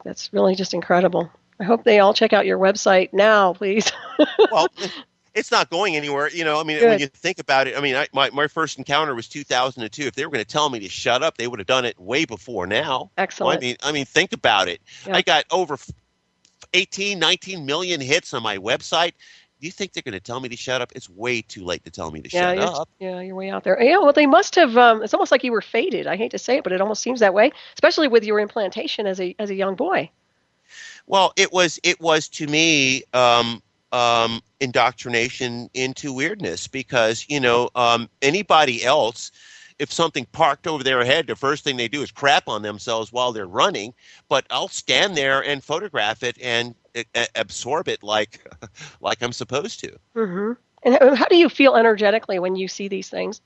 That's really just incredible. I hope they all check out your website now, please. Well, it's not going anywhere. I mean, when Good. you think about it, I mean, my first encounter was 2002. If they were going to tell me to shut up, they would have done it way before now. Well, Excellent. I mean, think about it. Yeah. I got over 18, 19 million hits on my website. Do you think they're going to tell me to shut up? It's way too late to tell me to Yeah, shut up. you're way out there. Yeah, well, they must have. It's almost like you were fated. I hate to say it, but it almost seems that way, especially with your implantation as a young boy. Well, it was to me indoctrination into weirdness because anybody else, if something parked over their head, the first thing they do is crap on themselves while they're running. But I'll stand there and photograph it and absorb it like like I'm supposed to. Hmm. And how do you feel energetically when you see these things?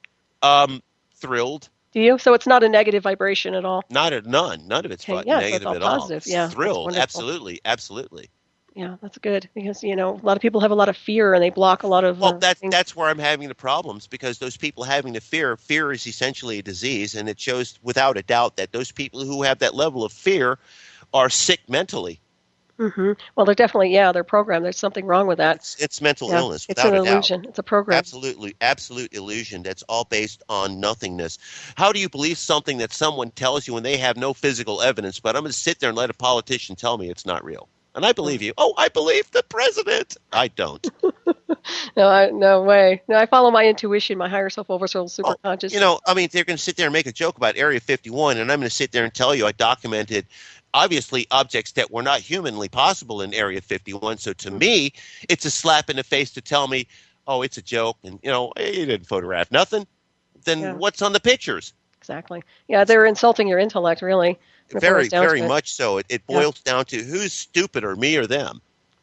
Thrilled. Do you? So it's not a negative vibration at all. Not at none. None of it's Okay. Yeah. So it's negative all at all. positive. Yeah. That's Thrilled. wonderful. Absolutely. Absolutely. Yeah, that's good because a lot of people have a lot of fear and they block a lot of Well, things. that's where I'm having the problems because those people having the fear is essentially a disease, and it shows without a doubt that those people who have that level of fear are sick mentally. Hmm. Well, they're definitely, yeah, they're programmed. There's something wrong with that. It's mental Yeah, illness it's an without a doubt. illusion. It's a program. Absolutely, absolute illusion. That's all based on nothingness. How do you believe something that someone tells you when they have no physical evidence? But I'm going to sit there and let a politician tell me it's not real. And I believe you. Oh, I believe the president. I don't. No, no way. No, I follow my intuition, my higher self, oversoul, Oh, superconscious. I mean, they're going to sit there and make a joke about Area 51, and I'm going to sit there and tell you I documented, obviously, objects that were not humanly possible in Area 51. So to me, it's a slap in the face to tell me, oh, it's a joke, and, hey, you didn't photograph nothing. Then Yeah, what's on the pictures? exactly. Yeah, they're insulting your intellect, really, when it boils Very, down very to it. much so. It Yeah. boils down to who's stupid, or me or them.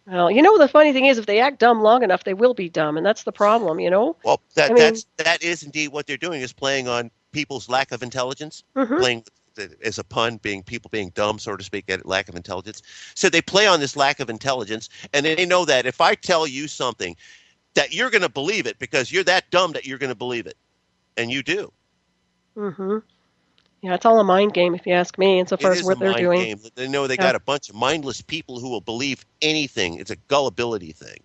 Well, the funny thing is, if they act dumb long enough, they will be dumb, and that's the problem. Well, I mean, that is indeed what they're doing, is playing on people's lack of intelligence, hmm. playing as a pun, being people being dumb, so to speak, at lack of intelligence. So they play on this lack of intelligence, and they know that if I tell you something, that you're going to believe it because you're that dumb that you're going to believe it, and you do. Hmm. Yeah, it's all a mind game, if you ask me, insofar It as is a what they're mind doing. game. They know they Yeah. got a bunch of mindless people who will believe anything. It's a gullibility thing.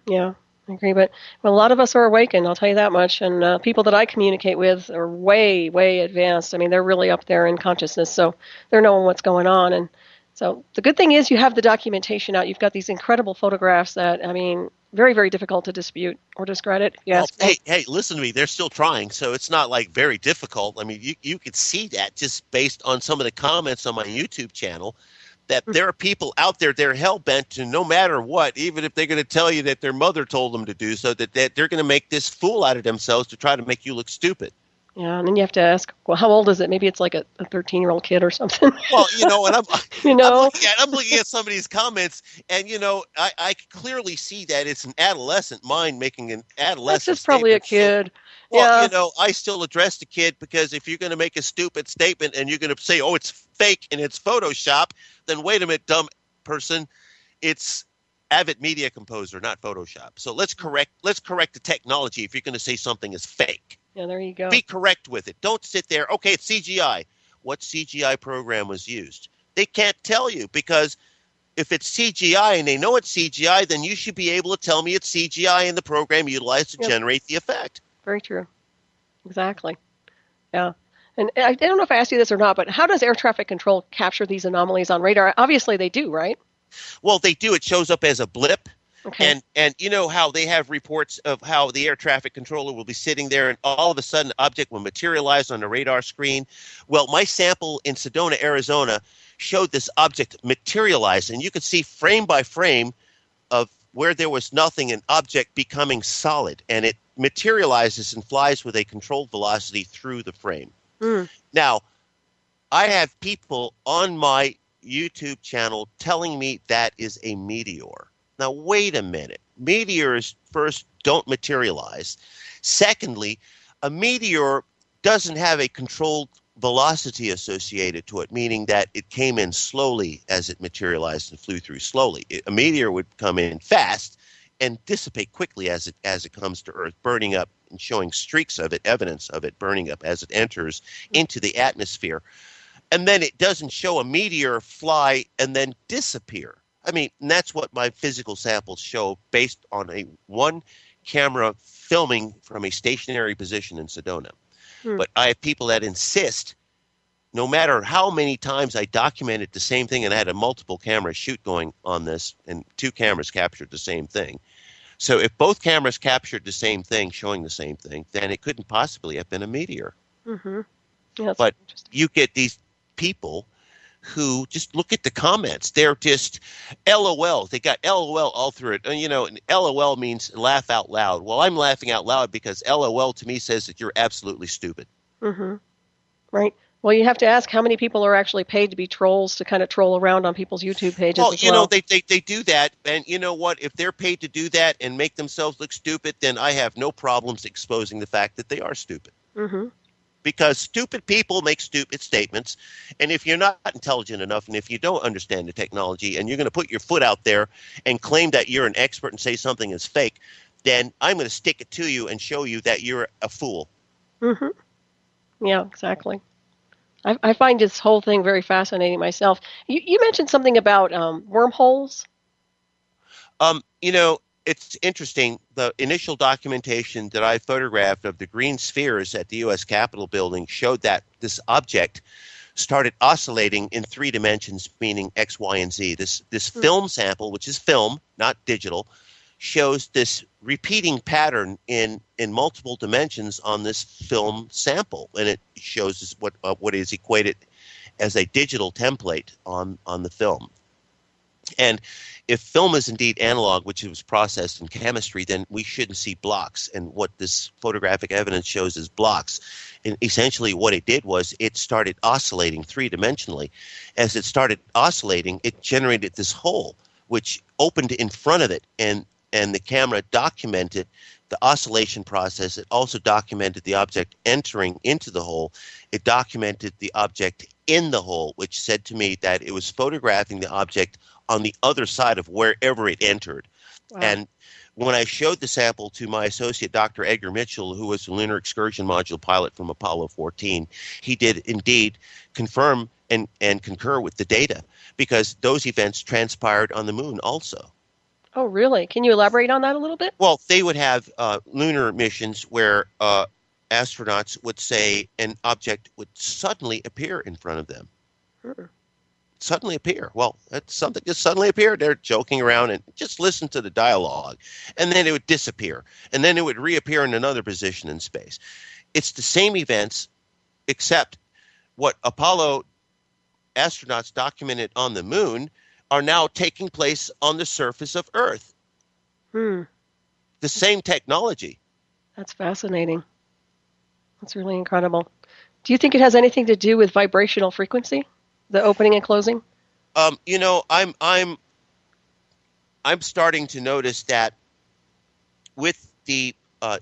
Yeah, I agree. But well, a lot of us are awakened. I'll tell you that much. And people that I communicate with are way, way advanced. I mean, they're really up there in consciousness, so they're knowing what's going on. And so the good thing is you have the documentation out. You've got these incredible photographs that, I mean, very, very difficult to dispute or discredit, if you Well, ask me. hey, listen to me. They're still trying, so it's not like very difficult. I mean, you could see that just based on some of the comments on my YouTube channel, that there are people out there, they're hell bent to, no matter what, even if they're going to tell you that their mother told them to do so, that they're going to make this fool out of themselves to try to make you look stupid. Yeah, and then you have to ask, well, how old is it? Maybe it's like a 13-year-old kid or something. Well, and you know, I'm looking at some of these comments, and I clearly see that it's an adolescent mind making an that's adolescent just probably a statement. So, kid. well, Yeah. I still address the kid, because if you're going to make a stupid statement and you're going to say, oh, it's fake and it's Photoshop, then wait a minute, dumb person, it's Avid Media Composer, not Photoshop. So let's correct the technology if you're going to say something is fake. Yeah, there you go. Be correct with it. Don't sit there, okay, it's CGI. What CGI program was used? They can't tell you because if it's CGI and they know it's CGI, then you should be able to tell me it's CGI in the program utilized to generate the effect. Very true. Exactly. Yeah. And I don't know if I asked you this or not, but how does air traffic control capture these anomalies on radar? Obviously they do, right? Well, they do. It shows up as a blip. Okay. And you know how they have reports of how the air traffic controller will be sitting there and all of a sudden an object will materialize on the radar screen? Well, my sample in Sedona, Arizona showed this object materialize, and you could see frame by frame of where there was nothing, an object becoming solid, and it materializes and flies with a controlled velocity through the frame. Now, I have people on my YouTube channel telling me that is a meteor. Now, wait a minute. Meteors, first, don't materialize. Secondly, a meteor doesn't have a controlled velocity associated to it, meaning that it came in slowly as it materialized and flew through slowly. A meteor would come in fast and dissipate quickly as it comes to Earth, burning up and showing streaks of it, evidence of it burning up as it enters into the atmosphere. And then it doesn't show a meteor fly and then disappear. I mean, and that's what my physical samples show based on a one camera filming from a stationary position in Sedona. But I have people that insist, no matter how many times I documented the same thing, and I had a multiple camera shoot going on this, and 2 cameras captured the same thing. So if both cameras captured the same thing, showing the same thing, then it couldn't possibly have been a meteor. Yeah, but you get these people who just look at the comments. They're just LOL. They got LOL all through it. And, you know, LOL means laugh out loud. Well, I'm laughing out loud because LOL to me says that you're absolutely stupid. Right. Well, you have to ask how many people are actually paid to be trolls to kind of troll around on people's YouTube pages. Well, you know, they do that. And you know what? If they're paid to do that and make themselves look stupid, then I have no problems exposing the fact that they are stupid. Because stupid people make stupid statements. And if you're not intelligent enough and if you don't understand the technology and you're going to put your foot out there and claim that you're an expert and say something is fake, then I'm going to stick it to you and show you that you're a fool. Yeah, exactly. I find this whole thing very fascinating myself. You mentioned something about wormholes. You know, it's interesting. The initial documentation that I photographed of the green spheres at the U.S. Capitol building showed that this object started oscillating in 3 dimensions, meaning X, Y, and Z. This film sample, which is film, not digital, shows this repeating pattern in multiple dimensions on this film sample, and it shows us what is equated as a digital template on the film. And if film is indeed analog, which it was processed in chemistry, then we shouldn't see blocks. And what this photographic evidence shows is blocks. And essentially what it did was it started oscillating 3-dimensionally. As it started oscillating, it generated this hole, which opened in front of it. And the camera documented the oscillation process. It also documented the object entering into the hole. It documented the object in the hole, which said to me that it was photographing the object on the other side of wherever it entered. Wow. And when I showed the sample to my associate, Dr. Edgar Mitchell, who was the Lunar Excursion Module pilot from Apollo 14, he did indeed confirm and concur with the data, because those events transpired on the moon also. Oh, really? Can you elaborate on that a little bit? Well, they would have lunar missions where astronauts would say an object would suddenly appear in front of them. Suddenly appear. Well, that's something just suddenly appeared. They're joking around and just listen to the dialogue. And then it would disappear. And then it would reappear in another position in space. It's the same events, except what Apollo astronauts documented on the moon are now taking place on the surface of Earth. The same technology. That's fascinating. That's really incredible. Do you think it has anything to do with vibrational frequency, the opening and closing? You know, I'm starting to notice that with the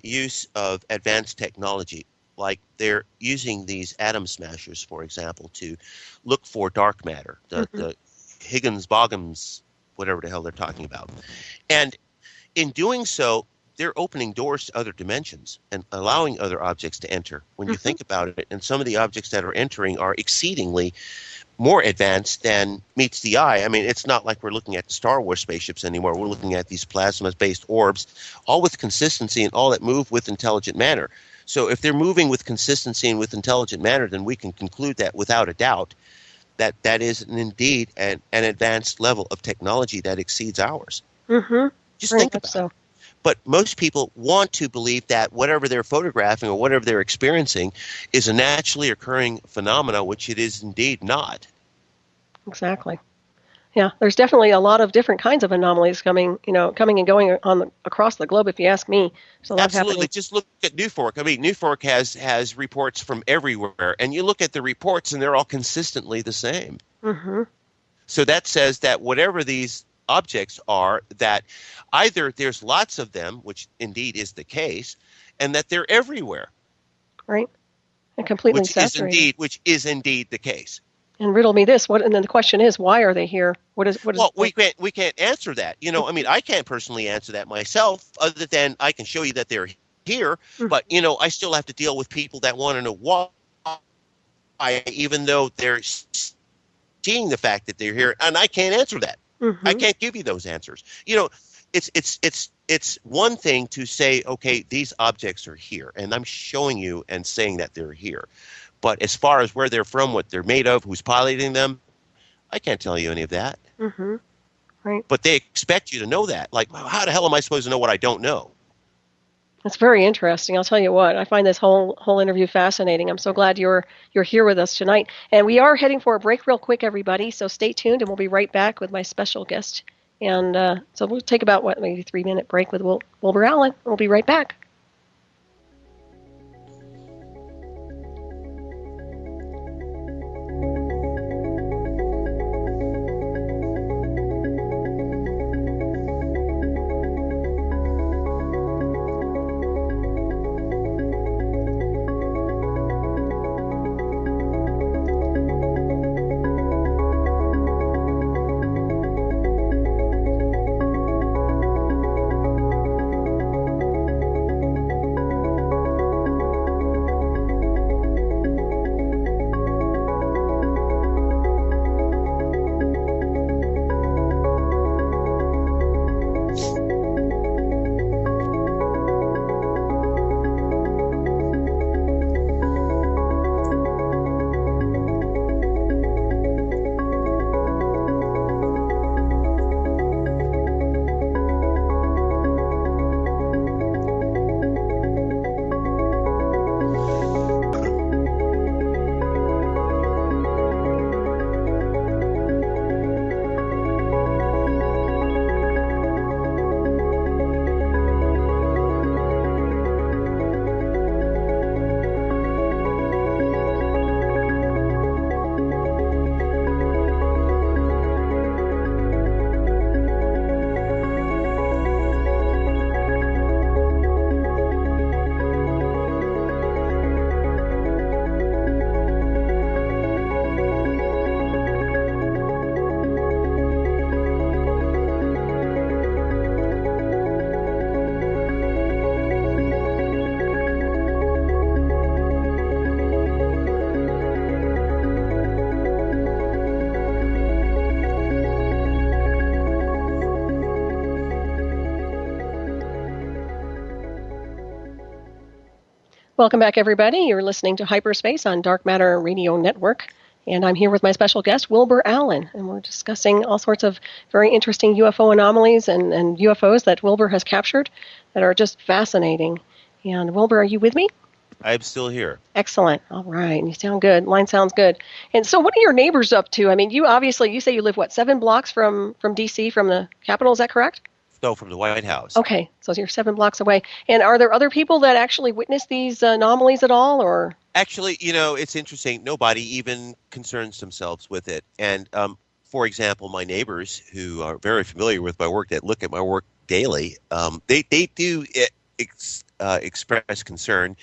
use of advanced technology, like they're using these atom smashers, for example, to look for dark matter, the Higgins-Boggins, whatever the hell they're talking about. And in doing so, they're opening doors to other dimensions and allowing other objects to enter when you think about it. And some of the objects that are entering are exceedingly more advanced than meets the eye. I mean, it's not like we're looking at Star Wars spaceships anymore. We're looking at these plasma-based orbs, all with consistency and all that move with intelligent manner. So if they're moving with consistency and with intelligent manner, then we can conclude that without a doubt that is indeed an advanced level of technology that exceeds ours. Mm-hmm. Just Very think much about so. it. But most people want to believe that whatever they're photographing or whatever they're experiencing is a naturally occurring phenomena, which it is indeed not. Exactly. Yeah, there's definitely a lot of different kinds of anomalies coming and going across the globe. If you ask me, there's a lot Absolutely. happening. Just look at Newfork. I mean, Newfork has reports from everywhere, and you look at the reports, and they're all consistently the same. Mm-hmm. So that says that whatever these objects are, that either there's lots of them, which indeed is the case, and that they're everywhere, Right, and completely saturated. which is indeed the case. And riddle me this: what? And then the question is, why are they here? What is? Well, we can't answer that. I mean, I can't personally answer that myself, other than I can show you that they're here. Mm-hmm. But I still have to deal with people that want to know why, even though they're seeing the fact that they're here, and I can't answer that. Mm-hmm. I can't give you those answers. It's one thing to say, okay, these objects are here, and I'm showing you and saying that they're here. But as far as where they're from, what they're made of, who's piloting them, I can't tell you any of that. Mm-hmm. Right. But they expect you to know that. Like, how the hell am I supposed to know what I don't know? It's very interesting. I'll tell you what. I find this whole interview fascinating. I'm so glad you're here with us tonight. And we are heading for a break real quick, everybody. So stay tuned, and we'll be right back with my special guest. And so we'll take about maybe a 3-minute break with Wilbur Allen. We'll be right back. Welcome back, everybody. You're listening to Hyperspace on Dark Matter Radio Network. And I'm here with my special guest, Wilbur Allen. And we're discussing all sorts of very interesting UFO anomalies and UFOs that Wilbur has captured that are just fascinating. And Wilbur, are you with me? I'm still here. Excellent. All right. You sound good. Line sounds good. And so what are your neighbors up to? I mean, you say you live, 7 blocks from D.C., from the Capitol, is that correct? No, from the White House. Okay, so you're 7 blocks away. And are there other people that actually witness these anomalies at all, or? Actually, it's interesting. Nobody even concerns themselves with it. And, for example, my neighbors, who are very familiar with my work, that look at my work daily, they do express concern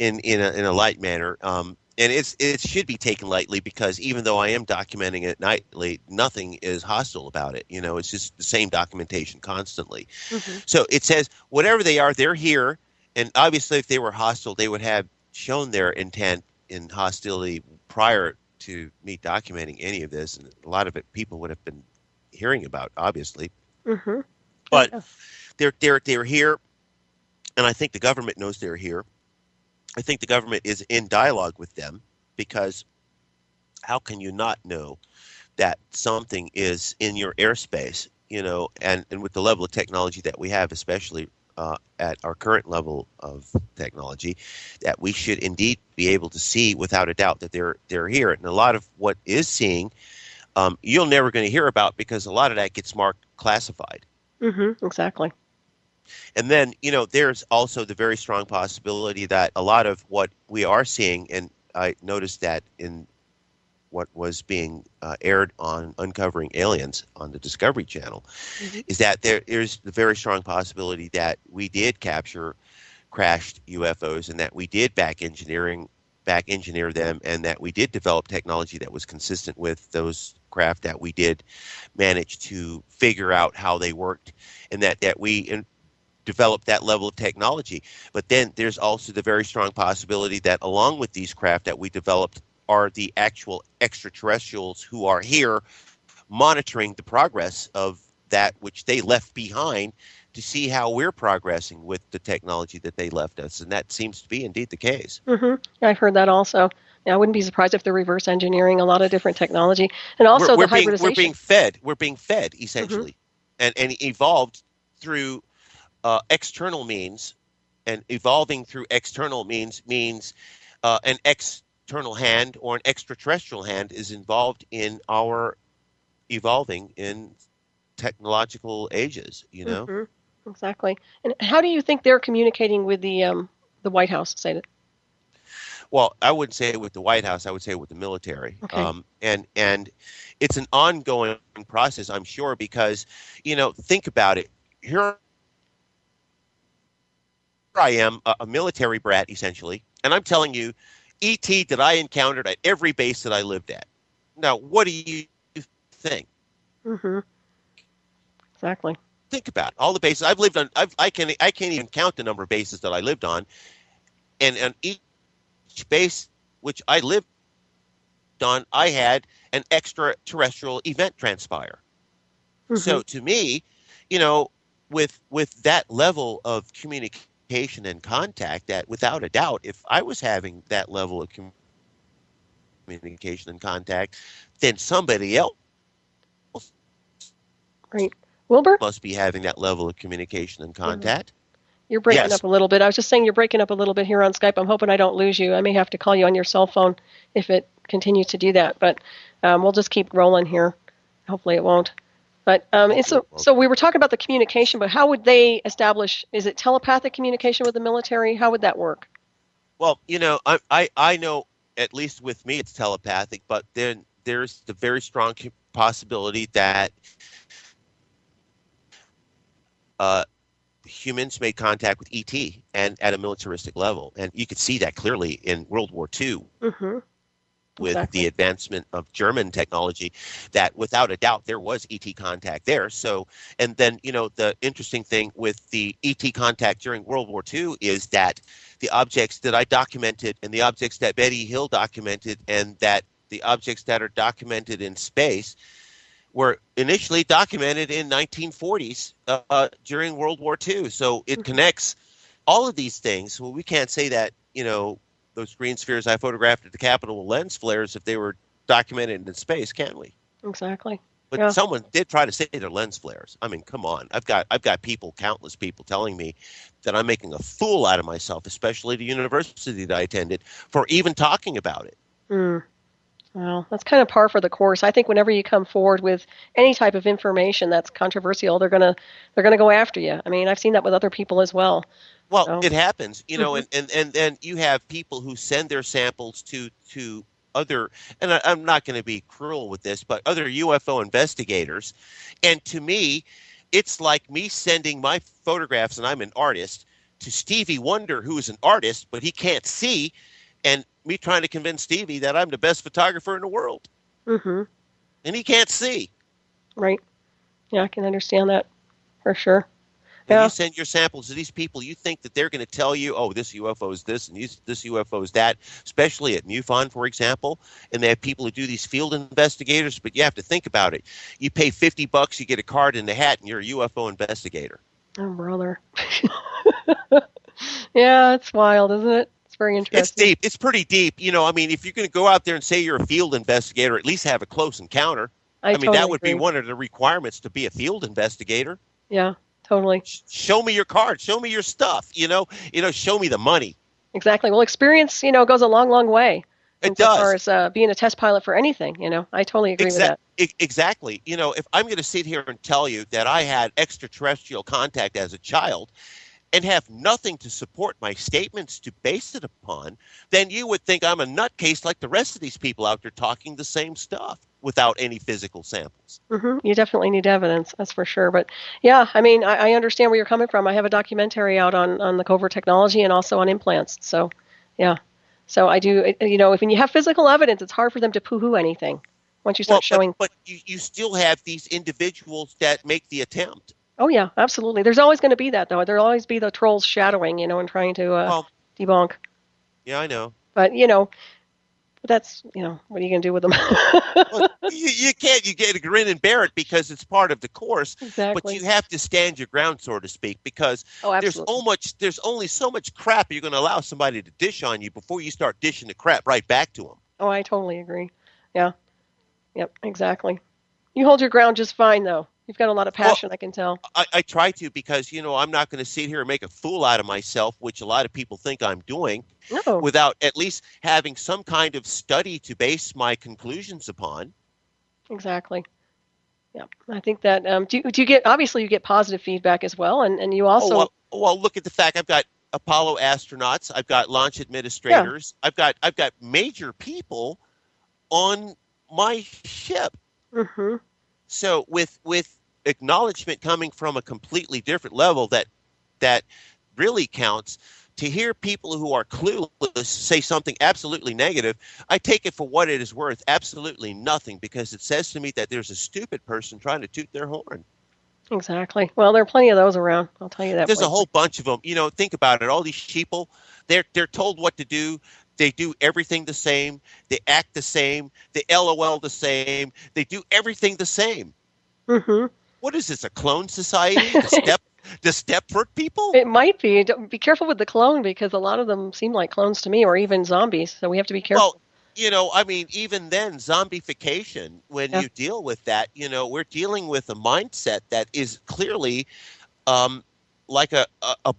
in a light manner. And it should be taken lightly, because even though I am documenting it nightly, nothing is hostile about it. It's just the same documentation constantly. Mm-hmm. So it says whatever they are, they're here. And obviously, if they were hostile, they would have shown their intent in hostility prior to me documenting any of this, and a lot of it people would have been hearing about, obviously. Mm-hmm. But Yeah. they're here, and I think the government knows they're here. I think the government is in dialogue with them, because how can you not know that something is in your airspace, and with the level of technology that we have, especially at our current level of technology, that we should indeed be able to see without a doubt that they're here. And a lot of what is seeing, you're never going to hear about, because a lot of that gets marked classified. Mm-hmm. Exactly. And then, there's also the very strong possibility that a lot of what we are seeing, and I noticed that in what was being aired on Uncovering Aliens on the Discovery Channel, Mm-hmm. is that there is the very strong possibility that we did capture crashed UFOs, and that we did back engineer them, and that we did develop technology that was consistent with those craft, that we did manage to figure out how they worked, and that we developed that level of technology. But then there's also the very strong possibility that along with these craft that we developed are the actual extraterrestrials who are here monitoring the progress of that which they left behind, to see how we're progressing with the technology that they left us. And that seems to be indeed the case. Mm-hmm. Yeah, I've heard that also. Yeah, I wouldn't be surprised if they're reverse engineering a lot of different technology, and We're, also the we're being we're hybridization. being fed. We're being fed Mm-hmm. essentially, and evolved through external means, and evolving through external means an external hand or an extraterrestrial hand is involved in our evolving in technological ages. Mm-hmm. Exactly. And how do you think they're communicating with the White House? Say that. Well, I wouldn't say it with the White House. I would say it with the military. Okay. And it's an ongoing process, I'm sure, because, think about it. Here I am, a military brat, essentially, and I'm telling you, ET that I encountered at every base that I lived at. Now, what do you think? Mm-hmm. Exactly. Think about it. All the bases I've lived on. I can't even count the number of bases that I lived on, and on each base which I lived on, I had an extraterrestrial event transpire. Mm-hmm. So to me, you know, with that level of communication and contact, that without a doubt, if I was having that level of communication and contact, then somebody else Great. Wilbur? must be having that level of communication and Yeah. contact. You're breaking Yes. up a little bit. I was just saying you're breaking up a little bit here on Skype. I'm hoping I don't lose you. I may have to call you on your cell phone if it continues to do that, but we'll just keep rolling here. Hopefully it won't. But so we were talking about the communication, but how would they establish? Is it telepathic communication with the military? How would that work? Well, I know, at least with me, it's telepathic, but then there's the very strong possibility that humans made contact with ET, and at a militaristic level. And you could see that clearly in World War II Mm-hmm. with Exactly. the advancement of German technology, that without a doubt there was ET contact there. So, and then, the interesting thing with the ET contact during World War II is that the objects that I documented, and the objects that Betty Hill documented, and that the objects that are documented in space were initially documented in 1940s during World War II. So it connects all of these things. Well, we can't say that, those green spheres I photographed at the Capitol were lens flares if they were documented in space, can we? Exactly. But Yeah. someone did try to say they're lens flares. I mean, come on. I've got countless people telling me that I'm making a fool out of myself, especially the university that I attended, for even talking about it. Mm. Well, that's kind of par for the course. I think whenever you come forward with any type of information that's controversial, they're gonna go after you. I mean, I've seen that with other people as well. Well, So. it happens, Mm-hmm. and then you have people who send their samples to other, and I'm not going to be cruel with this, but other UFO investigators. And to me, it's like me sending my photographs, and I'm an artist, to Stevie Wonder, who is an artist, but he can't see, and me trying to convince Stevie that I'm the best photographer in the world, Mm-hmm. and he can't see. Right. Yeah, I can understand that for sure. When Yeah. you send your samples to these people, you think that they're going to tell you, oh, this UFO is this and this UFO is that, especially at MUFON, for example. And they have people who do these field investigators, but you have to think about it. You pay $50, you get a card in the hat, and you're a UFO investigator. Oh, brother. Yeah, it's wild, isn't it? It's very It's interesting. deep. It's pretty deep. I mean, if you're going to go out there and say you're a field investigator, at least have a close encounter. I I mean, that totally would be agree. one of the requirements to be a field investigator. Yeah, totally. Show me your card. Show me your stuff. Show me the money. Exactly. Well, experience, goes a long, long way It insofar does. as being a test pilot for anything. I totally agree with that. Exactly. If I'm going to sit here and tell you that I had extraterrestrial contact as a child and have nothing to support my statements to base it upon, then you would think I'm a nutcase like the rest of these people out there talking the same stuff without any physical samples. You definitely need evidence, that's for sure. But yeah, I mean, I understand where you're coming from. I have a documentary out on the covert technology and also on implants. So, yeah. So I do, if when you have physical evidence, it's hard for them to poo-hoo anything once you start showing. But you still have these individuals that make the attempt. Oh, yeah, absolutely. There's always going to be that, though. There'll always be the trolls shadowing, and trying to debunk. Yeah, I know. But, that's, what are you going to do with them? Well, you can't. You get to grin and bear it because it's part of the course. Exactly. But you have to stand your ground, so to speak, because there's only so much crap you're going to allow somebody to dish on you before you start dishing the crap right back to them. Oh, I totally agree. Yeah. Yep, exactly. You hold your ground just fine, though. You've got a lot of passion, I can tell. I try to because, I'm not going to sit here and make a fool out of myself, which a lot of people think I'm doing, without at least having some kind of study to base my conclusions upon. Exactly. Yeah, I think that, do you get, obviously you get positive feedback as well, and you also... Well, look at the fact I've got Apollo astronauts, I've got launch administrators, I've got major people on my ship. Mm-hmm. So with acknowledgement coming from a completely different level that really counts, to hear people who are clueless say something absolutely negative, I take it for what it is worth, absolutely nothing, because it says to me that there's a stupid person trying to toot their horn. Exactly. Well, there are plenty of those around, I'll tell you that. There's a whole bunch of them. Think about it. All these sheeple, they're told what to do. They do everything the same. They act the same. They LOL the same. They do everything the same. Mm-hmm. What is this, a clone society? The Stepford people? It might be. Be careful with the clone, because a lot of them seem like clones to me, or even zombies, so we have to be careful. Well, I mean, even then, zombification, when you deal with that, we're dealing with a mindset that is clearly like a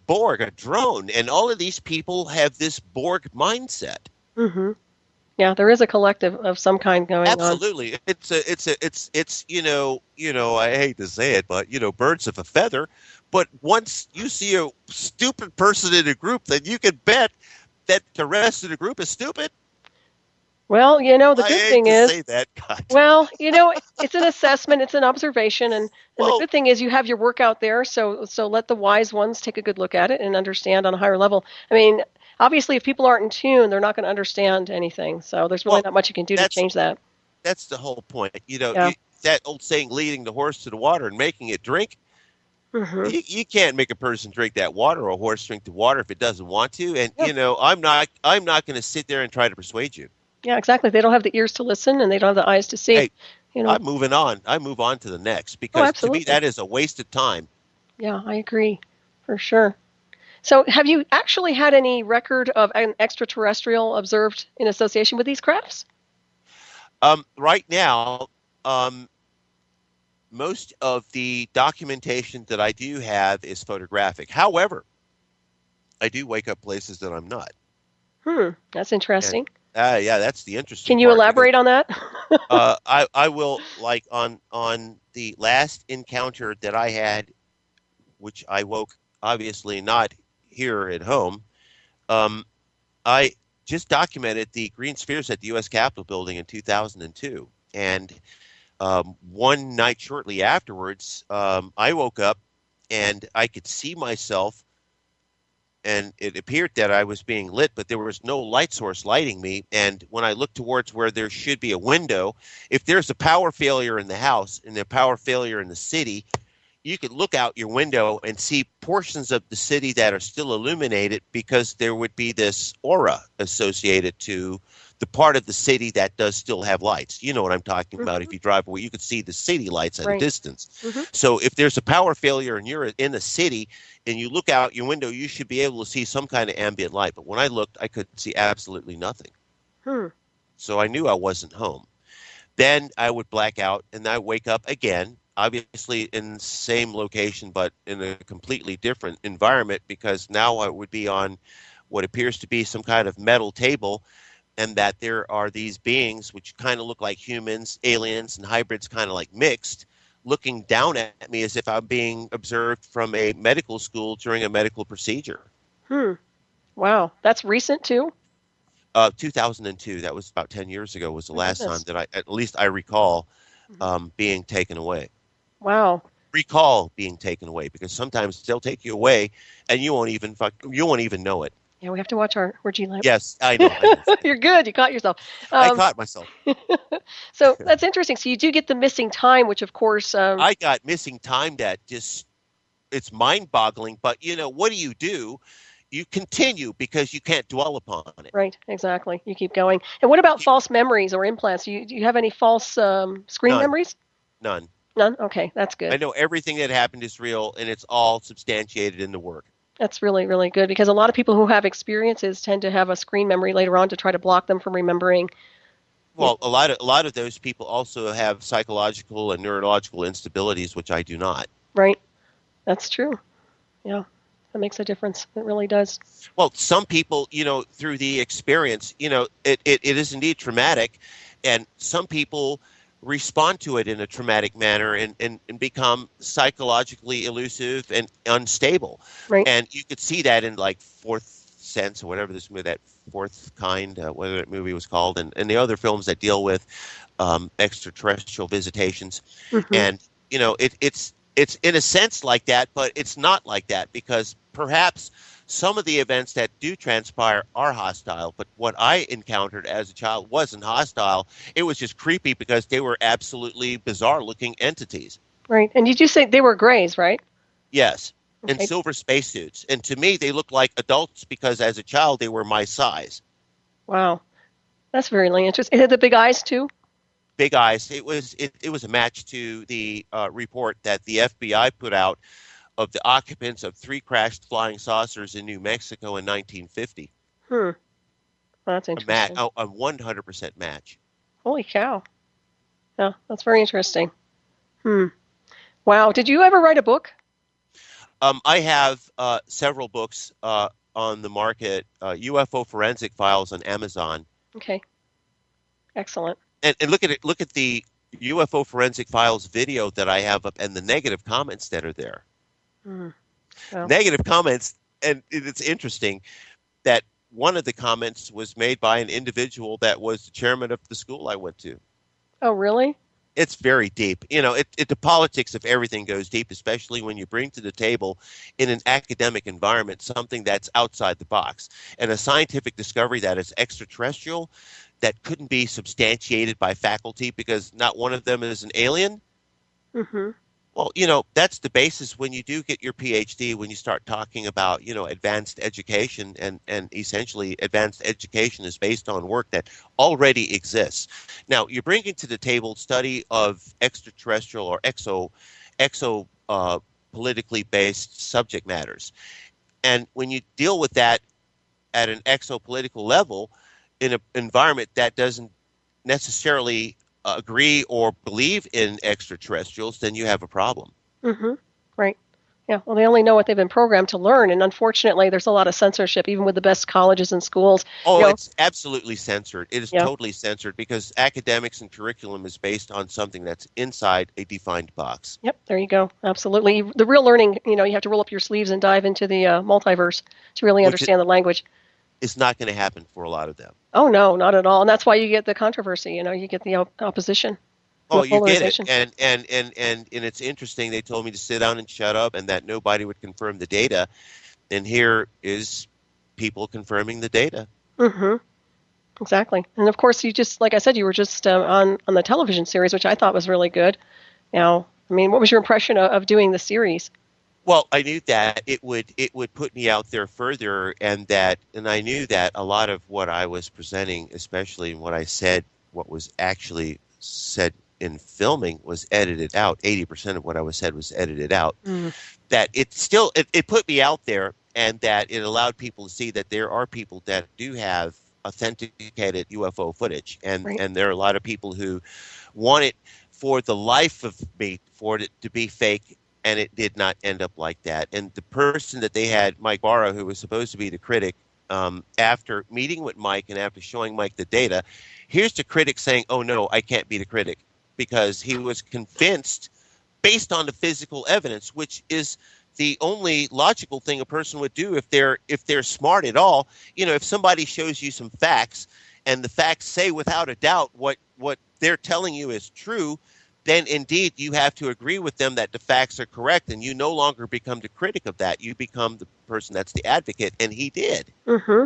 Borg, a drone, and all of these people have this Borg mindset. Mm-hmm. Yeah, there is a collective of some kind going on. Absolutely, it's I hate to say it, but birds of a feather. But once you see a stupid person in a group, then you can bet that the rest of the group is stupid. Well, the good thing is, say that, God. Well, it's an assessment, it's an observation, and the good thing is you have your work out there, so let the wise ones take a good look at it and understand on a higher level. I mean, obviously, if people aren't in tune, they're not going to understand anything, so there's really not much you can do to change that. That's the whole point. That old saying, leading the horse to the water and making it drink, you can't make a person drink that water, or a horse drink the water if it doesn't want to, and, I'm not going to sit there and try to persuade you. Yeah, exactly. They don't have the ears to listen, and they don't have the eyes to see. Hey, I'm moving on. I move on to the next, because to me that is a waste of time. Yeah, I agree, for sure. So have you actually had any record of an extraterrestrial observed in association with these crafts? Right now, most of the documentation that I do have is photographic. However, I do wake up places that I'm not. That's interesting. Yeah, that's the interesting Can you part, elaborate on that? I will, like on the last encounter that I had, which I woke obviously not here at home. I just documented the green spheres at the U.S. Capitol building in 2002, and one night shortly afterwards, I woke up and I could see myself. And it appeared that I was being lit, but there was no light source lighting me. And when I looked towards where there should be a window, if there's a power failure in the house and a power failure in the city, you could look out your window and see portions of the city that are still illuminated because there would be this aura associated to the part of the city that does still have lights. You know what I'm talking about. If you drive away, you could see the city lights at a Right. distance. Mm-hmm. So if there's a power failure and you're in the city and you look out your window, you should be able to see some kind of ambient light. But when I looked, I could see absolutely nothing. So I knew I wasn't home. Then I would black out and I wake up again, obviously in the same location, but in a completely different environment, because now I would be on what appears to be some kind of metal table, and that there are these beings which kind of look like humans, aliens, and hybrids kind of like mixed, looking down at me as if I'm being observed from a medical school during a medical procedure. Wow. That's recent too? 2002, that was about 10 years ago, was the last time that at least I recall being taken away. Wow. Recall being taken away, because sometimes they'll take you away and you won't even know it. Yeah, we have to watch our G-Lamp. Yes, I know. You're good. You caught yourself. I caught myself. So that's interesting. So you do get the missing time, which of course... I got missing time that just, it's mind-boggling. But, what do? You continue because you can't dwell upon it. Right, exactly. You keep going. And what about false memories or implants? Do you have any false screen memories? None. None? Okay, that's good. I know everything that happened is real, and it's all substantiated in the work. That's really, really good, because a lot of people who have experiences tend to have a screen memory later on to try to block them from remembering. Well, a lot of those people also have psychological and neurological instabilities, which I do not. Right. That's true. Yeah. That makes a difference. It really does. Well, some people, through the experience, it is indeed traumatic, and some people respond to it in a traumatic manner and become psychologically elusive and unstable. Right. And you could see that in like Fourth Sense or whatever that Fourth Kind, whatever that movie was called, and the other films that deal with extraterrestrial visitations. And, it's in a sense like that, but it's not like that, because perhaps some of the events that do transpire are hostile, but what I encountered as a child wasn't hostile. It was just creepy because they were absolutely bizarre-looking entities. Right. And did you say they were grays, right? Yes, okay. In silver spacesuits. And to me, they looked like adults because as a child, they were my size. Wow. That's really interesting. It had the big eyes, too? Big eyes. It was a match to the report that the FBI put out of the occupants of 3 crashed flying saucers in New Mexico in 1950. Well, that's interesting. A 100% match. Holy cow. Yeah, that's very interesting. Wow. Did you ever write a book? I have several books on the market. UFO Forensic Files on Amazon. Okay. Excellent. And look at the UFO Forensic Files video that I have up and the negative comments that are there. Well. Negative comments, and it's interesting that one of the comments was made by an individual that was the chairman of the school I went to. Oh, really? It's very deep. The politics of everything goes deep, especially when you bring to the table in an academic environment something that's outside the box. And a scientific discovery that is extraterrestrial, that couldn't be substantiated by faculty because not one of them is an alien. Well, that's the basis when you do get your PhD, when you start talking about, advanced education, and essentially advanced education is based on work that already exists. Now, you're bringing to the table study of extraterrestrial or exo politically based subject matters. And when you deal with that at an exopolitical level in an environment that doesn't necessarily agree or believe in extraterrestrials, then you have a problem. Right. Yeah. Well, they only know what they've been programmed to learn, and unfortunately, there's a lot of censorship, even with the best colleges and schools. Oh, it's absolutely censored. It is totally censored because academics and curriculum is based on something that's inside a defined box. Yep. There you go. Absolutely. The real learning, you have to roll up your sleeves and dive into the multiverse to really understand the language. It's not going to happen for a lot of them. Oh, no, not at all. And that's why you get the controversy, you get the opposition. Oh, you get it. And it's interesting. They told me to sit down and shut up and that nobody would confirm the data. And here is people confirming the data. Exactly. And of course, you just, like I said, you were just on the television series, which I thought was really good. Now, I mean, what was your impression of doing the series? Well, I knew that it would put me out there further, and I knew that a lot of what I was presenting, especially what I said, what was actually said in filming, was edited out. 80% of what I was said was edited out. Mm. That it put me out there, and that it allowed people to see that there are people that do have authenticated UFO footage, and Right. and there are a lot of people who want it for the life of me for it to be fake, and it did not end up like that. And the person that they had, Mike Barra, who was supposed to be the critic, after meeting with Mike and after showing Mike the data, here's the critic saying, "Oh no, I can't be the critic," because he was convinced, based on the physical evidence, which is the only logical thing a person would do if they're smart at all. If somebody shows you some facts, and the facts say without a doubt what they're telling you is true, then indeed you have to agree with them that the facts are correct, and you no longer become the critic of that. You become the person that's the advocate, and he did. Mm-hmm.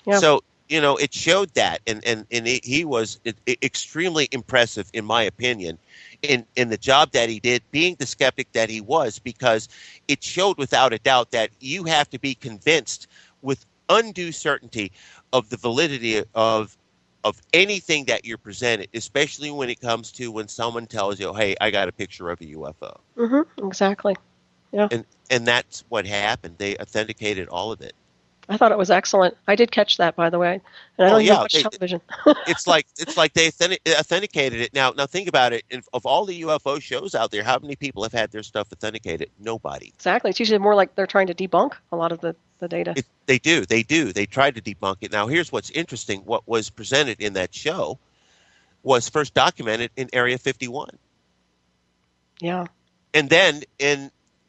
Yeah. So, it showed that, and he was extremely impressive, in my opinion, in the job that he did, being the skeptic that he was, because it showed without a doubt that you have to be convinced with undue certainty of the validity of anything that you're presented, especially when it comes to when someone tells you, "Hey, I got a picture of a UFO." Mm-hmm. Exactly. Yeah. And that's what happened. They authenticated all of it. I thought it was excellent. I did catch that, by the way, and I don't even watch television. It's like they authenticated it. Now think about it. Of all the UFO shows out there, how many people have had their stuff authenticated? Nobody. Exactly. It's usually more like they're trying to debunk a lot of the data. They do. They tried to debunk it. Now, here's what's interesting. What was presented in that show was first documented in Area 51. Yeah. And then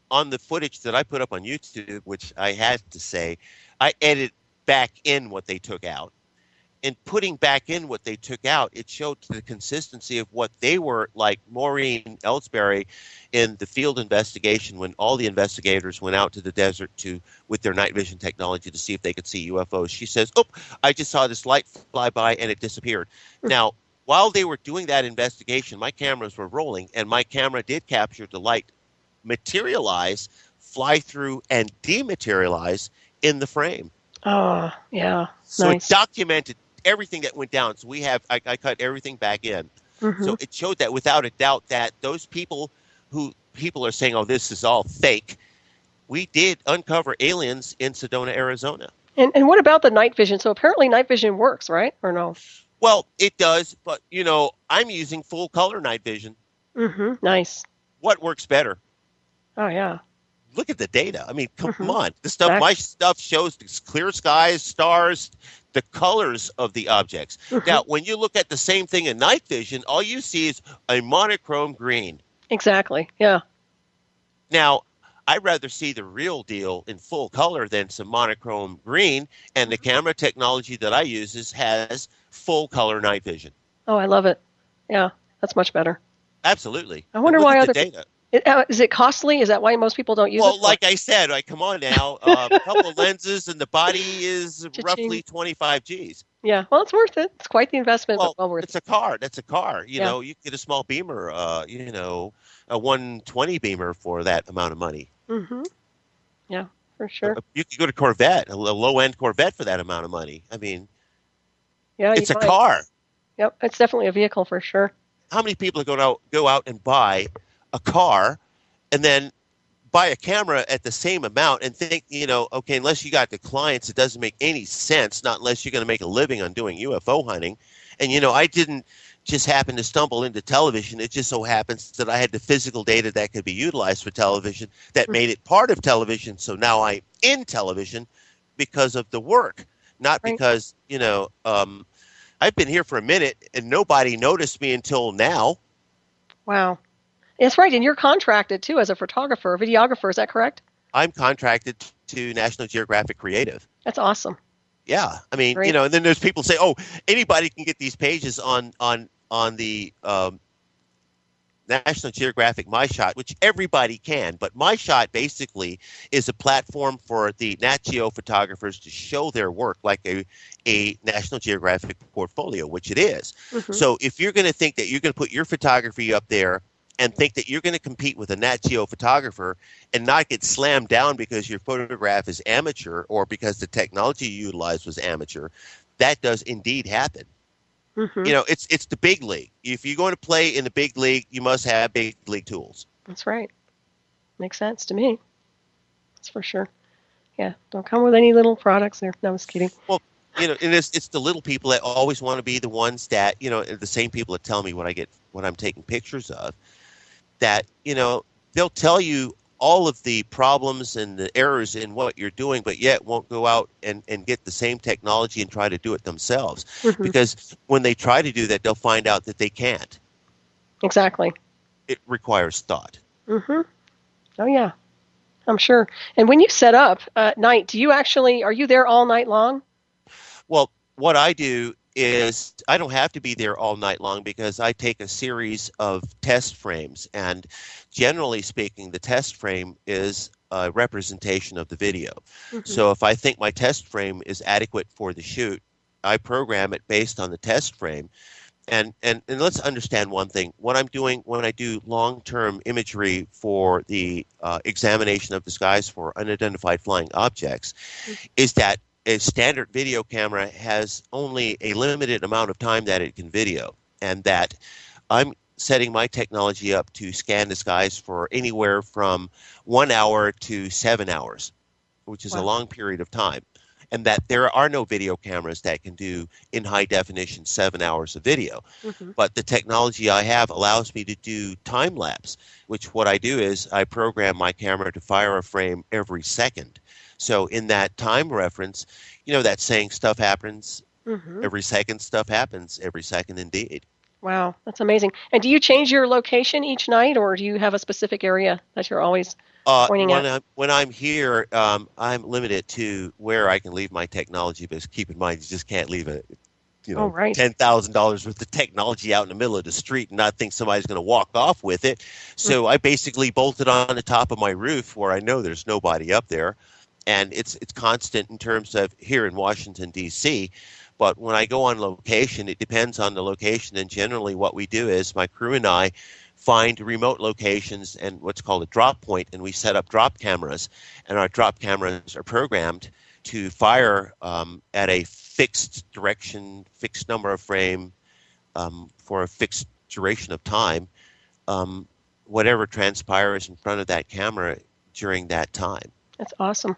on the footage that I put up on YouTube, which I had to say, I edited back in what they took out. In putting back in what they took out, it showed the consistency of what they were like. Maureen Ellsbury, in the field investigation, when all the investigators went out to the desert with their night vision technology to see if they could see UFOs, she says, "Oh, I just saw this light fly by and it disappeared." Now, while they were doing that investigation, my cameras were rolling, and my camera did capture the light materialize, fly through, and dematerialize in the frame. Oh, yeah. So Nice. it documented everything that went down. So I cut everything back in. Mm-hmm. So it showed that without a doubt that those people are saying, "Oh, this is all fake," we did uncover aliens in Sedona, Arizona. And what about the night vision? So apparently night vision works, right? Or no? Well, it does, but I'm using full color night vision. Mm-hmm. Nice. What works better? Oh, yeah. Look at the data. I mean, come Mhm. on. My stuff shows clear skies, stars, the colors of the objects. Mhm. Now, when you look at the same thing in night vision, all you see is a monochrome green. Exactly. Yeah. Now, I'd rather see the real deal in full color than some monochrome green, and the camera technology that I use has full color night vision. Oh, I love it. Yeah, that's much better. Absolutely. I wonder Look why at other the data. Is it costly? Is that why most people don't use it? Well, like I said, come on now, a couple of lenses and the body is Cha-ching. roughly 25 G's. Yeah, well, it's worth it. It's quite the investment, Well, but well worth it's a car. That's a car. Yeah. You get a small Beamer, a 120 Beamer for that amount of money. it. Mm-hmm. Yeah, for sure. You could go to Corvette, a low-end Corvette for that amount of money. I mean, Yeah, it's a you might. car. Yep, it's definitely a vehicle for sure. How many people are go out and buy a car and then buy a camera at the same amount and think, okay, unless you got the clients, it doesn't make any sense, not unless you're going to make a living on doing UFO hunting. And, I didn't just happen to stumble into television. It just so happens that I had the physical data that could be utilized for television that made it part of television. So now I'm in television because of the work, not Right. because, I've been here for a minute and nobody noticed me until now. Wow. That's right, and you're contracted too as a photographer, a videographer. Is that correct? I'm contracted to National Geographic Creative. That's awesome. Yeah, I mean, Great. and then there's people say, "Oh, anybody can get these pages on the National Geographic My Shot," which everybody can. But My Shot basically is a platform for the Nat Geo photographers to show their work like a National Geographic portfolio, which it is. Mhm. So if you're going to think that you're going to put your photography up there and think that you're going to compete with a Nat Geo photographer and not get slammed down because your photograph is amateur or because the technology you utilized was amateur. That does indeed happen. Mm-hmm. It's the big league. If you're going to play in the big league, you must have big league tools. That's right. Makes sense to me. That's for sure. Yeah, don't come with any little products there. No, I was kidding. Well, and it's the little people that always want to be the ones that, the same people that tell me what I'm taking pictures of, that, they'll tell you all of the problems and the errors in what you're doing, but yet won't go out and get the same technology and try to do it themselves. Mm-hmm. Because when they try to do that, they'll find out that they can't. Exactly. It requires thought. Mm-hmm. Oh, yeah. I'm sure. And when you set up at night, are you there all night long? Well, what I do is I don't have to be there all night long because I take a series of test frames. And generally speaking, the test frame is a representation of the video. Mm-hmm. So if I think my test frame is adequate for the shoot, I program it based on the test frame. And let's understand one thing. What I'm doing when I do long-term imagery for the examination of the skies for unidentified flying objects is that a standard video camera has only a limited amount of time that it can video, and that I'm setting my technology up to scan the skies for anywhere from 1 hour to 7 hours, which is a long period of time. And that there are no video cameras that can do in high definition 7 hours of video. Mm-hmm. But the technology I have allows me to do time lapse, which what I do is I program my camera to fire a frame every second. So in that time reference, that saying stuff happens every second, stuff happens every second indeed. Wow, that's amazing. And do you change your location each night, or do you have a specific area that you're always pointing at? When I'm here, I'm limited to where I can leave my technology, but keep in mind, you just can't leave it. $10,000 worth of technology out in the middle of the street and not think somebody's going to walk off with it. So I basically bolt it on the top of my roof where I know there's nobody up there. And it's constant in terms of here in Washington, D.C., but when I go on location, it depends on the location. And generally what we do is my crew and I find remote locations and what's called a drop point, and we set up drop cameras. And our drop cameras are programmed to fire at a fixed direction, fixed number of frame for a fixed duration of time, whatever transpires in front of that camera during that time. That's awesome.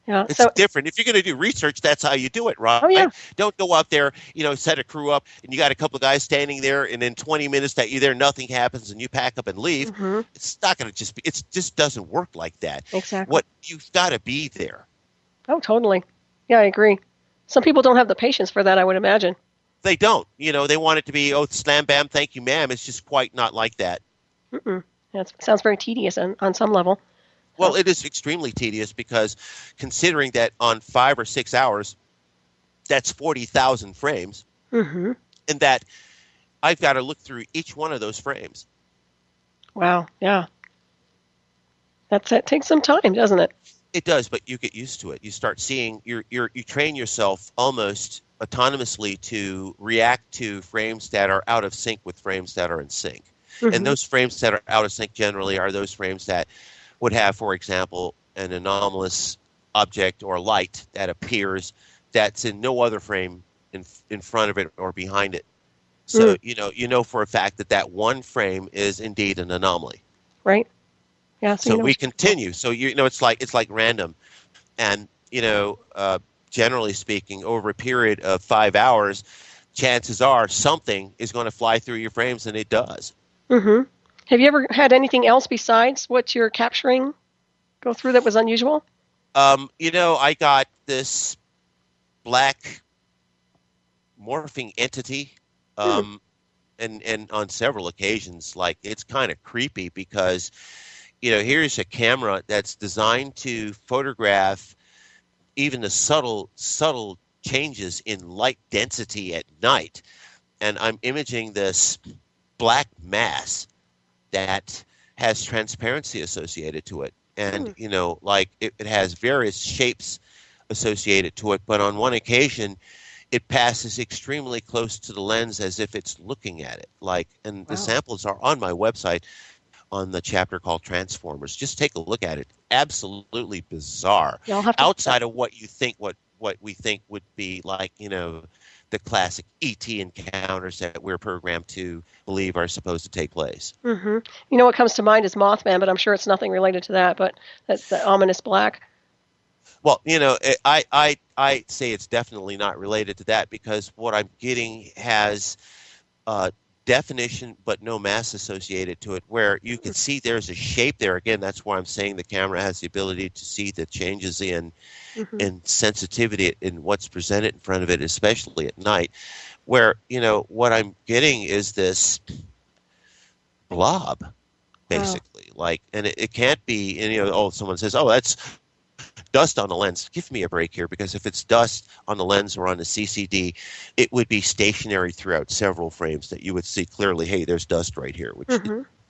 Yeah, it's different. If you're going to do research, that's how you do it, right? Oh, yeah. Don't go out there, set a crew up, and you got a couple of guys standing there, and in 20 minutes that you're there, nothing happens, and you pack up and leave. Mm-hmm. It's not going to it just doesn't work like that. Exactly. You've got to be there. Oh, totally. Yeah, I agree. Some people don't have the patience for that, I would imagine. They don't. They want it to be, slam, bam, thank you, ma'am. It's just quite not like that. Mm-mm. That sounds very tedious on some level. Well, it is extremely tedious because considering that on 5 or 6 hours, that's 40,000 frames, and that I've got to look through each one of those frames. Wow, yeah. That takes some time, doesn't it? It does, but you get used to it. You start seeing, you train yourself almost autonomously to react to frames that are out of sync with frames that are in sync. Mm-hmm. And those frames that are out of sync generally are those frames that would have, for example, an anomalous object or light that appears that's in no other frame in front of it or behind it. So, you know for a fact that one frame is indeed an anomaly. Right. Yeah. So we continue. So, it's like random. And, generally speaking, over a period of 5 hours, chances are something is going to fly through your frames, and it does. Mm-hmm. Have you ever had anything else besides what you're capturing go through that was unusual? I got this black morphing entity, and on several occasions, it's kind of creepy because, here's a camera that's designed to photograph even the subtle changes in light density at night, and I'm imaging this black mass that has transparency associated to it. And, it has various shapes associated to it. But on one occasion, it passes extremely close to the lens as if it's looking at it. And the Wow. samples are on my website on the chapter called Transformers. Just take a look at it. Absolutely bizarre. Yeah, I'll have to look that. Outside of what you think, what we think would be like, the classic ET encounters that we're programmed to believe are supposed to take place. Mm-hmm. You know what comes to mind is Mothman, but I'm sure it's nothing related to that. But that's the ominous black. Well, I say it's definitely not related to that because what I'm getting has definition but no mass associated to it, where you can see there's a shape there. Again, that's why I'm saying the camera has the ability to see the changes in sensitivity in what's presented in front of it, especially at night, where what I'm getting is this blob, basically. And it can't be, and someone says, oh, that's dust on the lens. Give me a break here, because if it's dust on the lens or on the CCD, it would be stationary throughout several frames that you would see clearly, hey, there's dust right here, which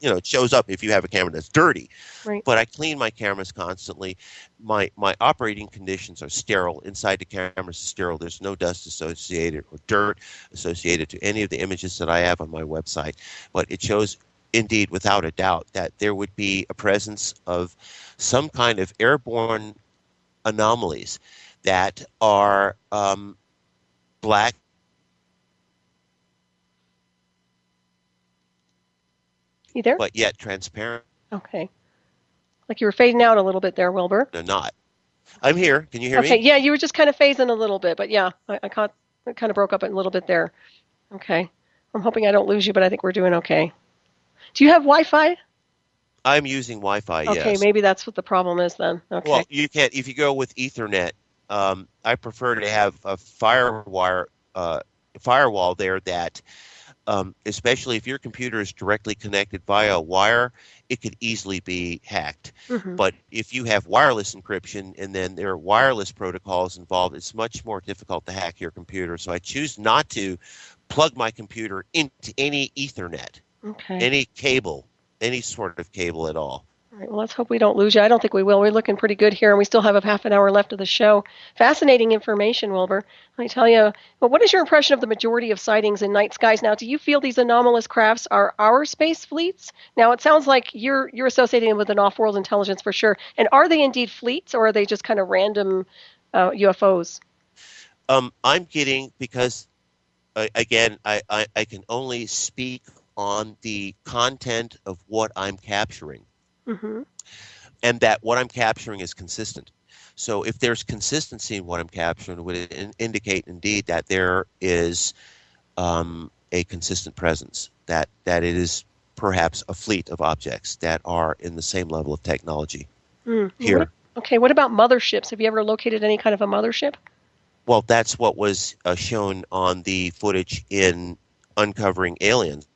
it shows up if you have a camera that's dirty. Right. But I clean my cameras constantly. My operating conditions are sterile. Inside the cameras is sterile. There's no dust associated or dirt associated to any of the images that I have on my website. But it shows, indeed, without a doubt, that there would be a presence of some kind of airborne anomalies that are black. You there? But yet transparent. Okay. Like you were fading out a little bit there, Wilbur. No, not. I'm here. Can you hear me? Okay, yeah, you were just kind of phasing a little bit, but yeah, I caught, it kind of broke up a little bit there. Okay. I'm hoping I don't lose you, but I think we're doing okay. Do you have Wi-Fi? I'm using Wi-Fi, yes. Okay, maybe that's what the problem is then. Okay. Well, you can't, if you go with Ethernet, I prefer to have a firewall there that, especially if your computer is directly connected via a wire, it could easily be hacked. But if you have wireless encryption and then there are wireless protocols involved, it's much more difficult to hack your computer. So I choose not to plug my computer into any Ethernet, any cable, any sort of cable at all. All right, well, let's hope we don't lose you. I don't think we will. We're looking pretty good here, and we still have a half an hour left of the show. Fascinating information, Wilbur. Let me tell you, but what is your impression of the majority of sightings in night skies now? Do you feel these anomalous crafts are our space fleets? Now, it sounds like you're associating them with an off-world intelligence for sure. And are they indeed fleets, or are they just kind of random UFOs? I'm getting, because, again, I can only speak on the content of what I'm capturing. And that what I'm capturing is consistent. So if there's consistency in what I'm capturing, it would indicate indeed that there is a consistent presence, that it is perhaps a fleet of objects that are in the same level of technology here. Okay, what about motherships? Have you ever located any kind of a mothership? Well, that's what was shown on the footage in Uncovering Aliens.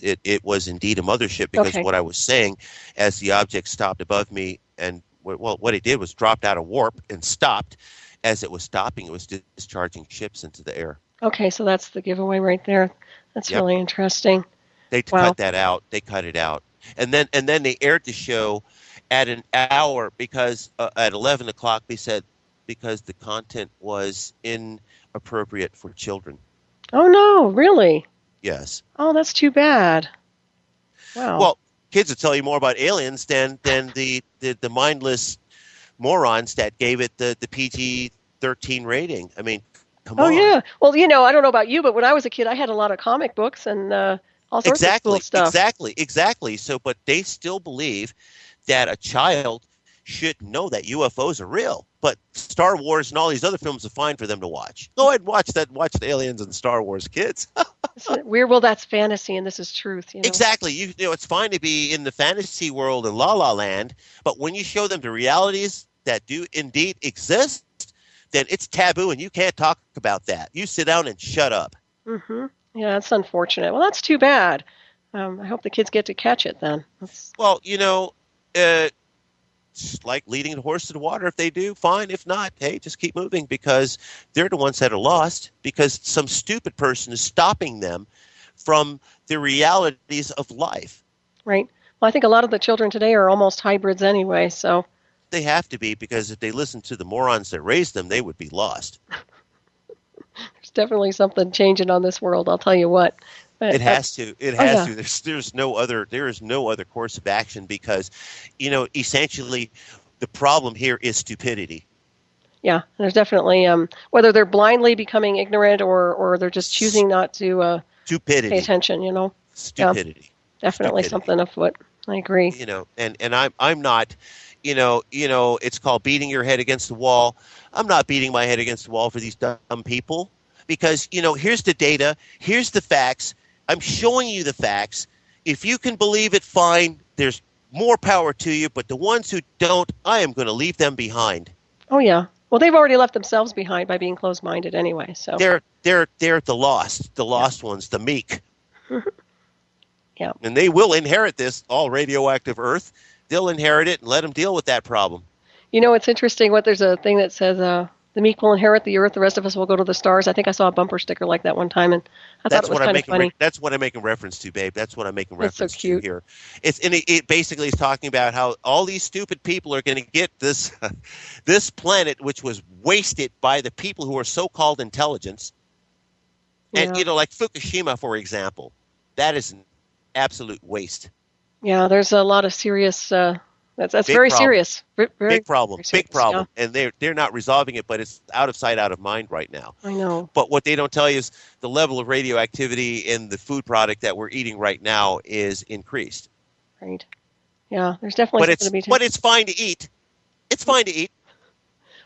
It was indeed a mothership, because what I was saying, as the object stopped above me, and what it did was dropped out of warp and stopped. As it was stopping, it was discharging ships into the air. Okay, so that's the giveaway right there. That's really interesting. They cut that out. They cut it out, and then they aired the show at an hour, because at 11 o'clock they said, because the content was inappropriate for children. Oh no, really? Yes. Oh, that's too bad. Wow. Well, kids will tell you more about aliens than the mindless morons that gave it the PG-13 rating. I mean, come on. Oh, yeah. Well, I don't know about you, but when I was a kid, I had a lot of comic books and all sorts of cool stuff. Exactly. So, but they still believe that a child should know that UFOs are real. But Star Wars and all these other films are fine for them to watch. Go ahead and watch the aliens and Star Wars, kids. Weird. Well, that's fantasy, and this is truth. Exactly. It's fine to be in the fantasy world and La La Land, but when you show them the realities that do indeed exist, then it's taboo, and you can't talk about that. You sit down and shut up. Yeah, that's unfortunate. Well, that's too bad. I hope the kids get to catch it then. Well, it's like leading the horse to the water. If they do, fine. If not, hey, just keep moving, because they're the ones that are lost, because some stupid person is stopping them from the realities of life. Right. Well, I think a lot of the children today are almost hybrids anyway, so. They have to be, because if they listen to the morons that raised them, they would be lost. definitely something changing on this world, I'll tell you what. But, It has to. It oh, has yeah. to. There is no other course of action because, essentially, the problem here is stupidity. Yeah, there's definitely, whether they're blindly becoming ignorant or they're just choosing not to pay Stupidity. attention, Yeah, Stupidity. definitely Stupidity. something afoot. I agree. And I'm not, it's called beating your head against the wall. I'm not beating my head against the wall for these dumb people because, here's the data, here's the facts. I'm showing you the facts. If you can believe it, fine. There's more power to you, but the ones who don't, I am going to leave them behind. Oh, yeah. Well, they've already left themselves behind by being closed-minded anyway. So they're the lost ones, the meek. Yeah. And they will inherit this all radioactive Earth. They'll inherit it and let them deal with that problem. It's interesting. There's a thing that says the meek will inherit the Earth. The rest of us will go to the stars. I think I saw a bumper sticker like that one time, and I thought it was kind of funny. That's what I'm making reference to, babe. That's what I'm making reference so cute. to here. It basically is talking about how all these stupid people are going to get this this planet, which was wasted by the people who are so-called intelligence. And like Fukushima, for example, that is an absolute waste. Yeah, there's a lot of serious. That's very serious. Big problem. Yeah. And they're not resolving it, but it's out of sight, out of mind right now. I know. But what they don't tell you is the level of radioactivity in the food product that we're eating right now is increased. Right. Yeah, there's definitely something to be. But it's fine to eat. It's fine to eat.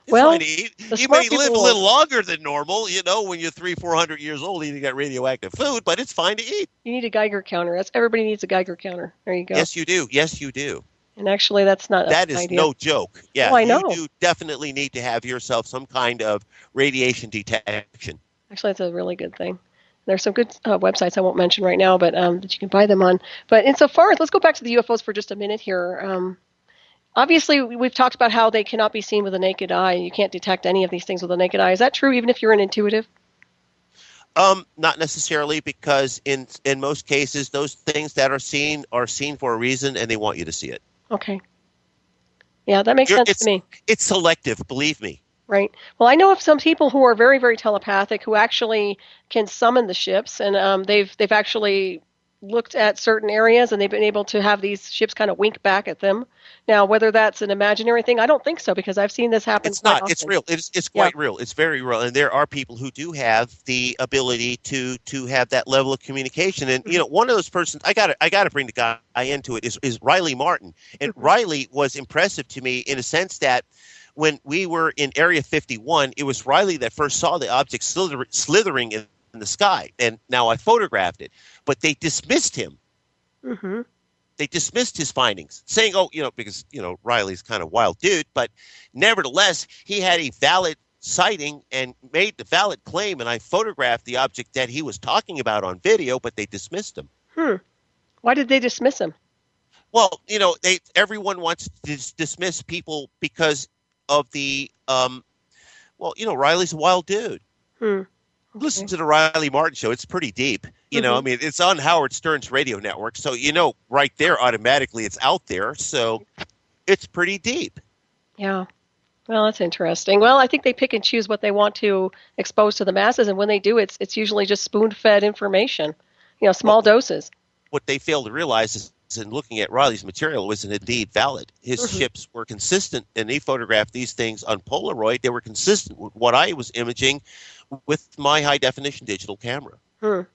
Well, you may live a little longer than normal, when you're 300-400 years old eating that radioactive food, but it's fine to eat. You need a Geiger counter. Everybody needs a Geiger counter. There you go. Yes, you do. Yes, you do. And actually, that's not that is idea. No joke. Yeah, I know. You do definitely need to have yourself some kind of radiation detection. Actually, it's a really good thing. There's some good websites I won't mention right now, but that you can buy them on. But insofar as, let's go back to the UFOs for just a minute here. Obviously, we've talked about how they cannot be seen with the naked eye. You can't detect any of these things with the naked eye. Is that true, even if you're an intuitive? Not necessarily, because in most cases, those things that are seen for a reason, and they want you to see it. Okay. Yeah, that makes sense to me. It's selective, believe me. Right. Well, I know of some people who are very, very telepathic who actually can summon the ships, and they've actually looked at certain areas, and they've been able to have these ships kind of wink back at them. Now, whether that's an imaginary thing, I don't think so, because I've seen this happen. It's not. Often. It's real. It's quite real. It's very real, and there are people who do have the ability to have that level of communication. And one of those persons, I got to bring the guy into it, is Riley Martin. And Riley was impressive to me in a sense that when we were in Area 51, it was Riley that first saw the object slithering in the sky, and now I photographed it. But they dismissed him. Mm-hmm. They dismissed his findings, saying, because, Riley's kind of wild dude, but nevertheless, he had a valid sighting and made the valid claim, and I photographed the object that he was talking about on video, but they dismissed him. Why did they dismiss him? Well, everyone wants to dismiss people because of the, Riley's a wild dude. Listen to the Riley Martin show. It's pretty deep. It's on Howard Stern's radio network. So, right there, automatically it's out there. So it's pretty deep. Yeah. Well, that's interesting. Well, I think they pick and choose what they want to expose to the masses. And when they do, it's usually just spoon-fed information, small doses. What they fail to realize is in looking at Riley's material was indeed valid. His ships were consistent, and he photographed these things on Polaroid. They were consistent with what I was imaging with my high-definition digital camera.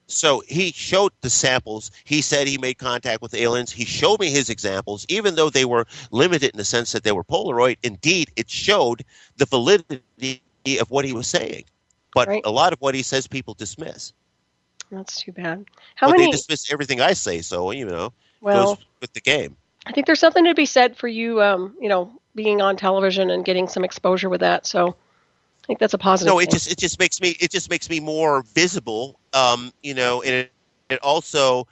So he showed the samples. He said he made contact with aliens. He showed me his examples, even though they were limited in the sense that they were Polaroid. Indeed, it showed the validity of what he was saying. But a lot of what he says, people dismiss. That's too bad. They dismiss everything I say, so, goes with the game. I think there's something to be said for you, being on television and getting some exposure with that. So I think that's a positive. No, it just makes me more visible. And it also,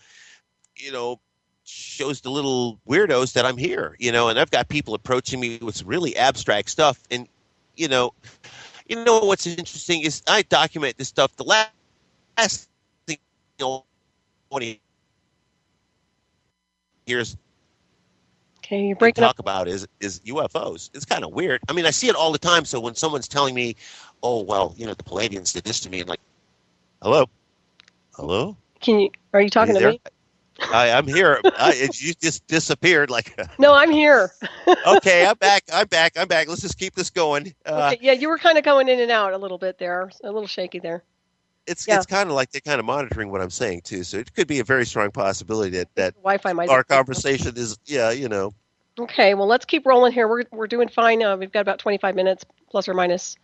shows the little weirdos that I'm here. And I've got people approaching me with really abstract stuff. And what's interesting is I document this stuff. The last thing 20 years. Okay, you're breaking up. Talk about is UFOs. It's kind of weird. I mean, I see it all the time. So when someone's telling me, "Oh, well, the Palladians did this to me," and like, Hello? Hello? Are you Are you talking to there? me? I'm here. You just disappeared. Like, No, I'm here. okay, I'm back. I'm back. I'm back. Let's just keep this going. Okay, yeah, you were kind of going in and out a little bit there, a little shaky there. Yeah, It's kind of like they're kind of monitoring what I'm saying too. So it could be a very strong possibility I think that the Wi-Fi might be our breaking up. conversation is, yeah, Okay, well, let's keep rolling here. We're doing fine. We've got about 25 minutes plus or minus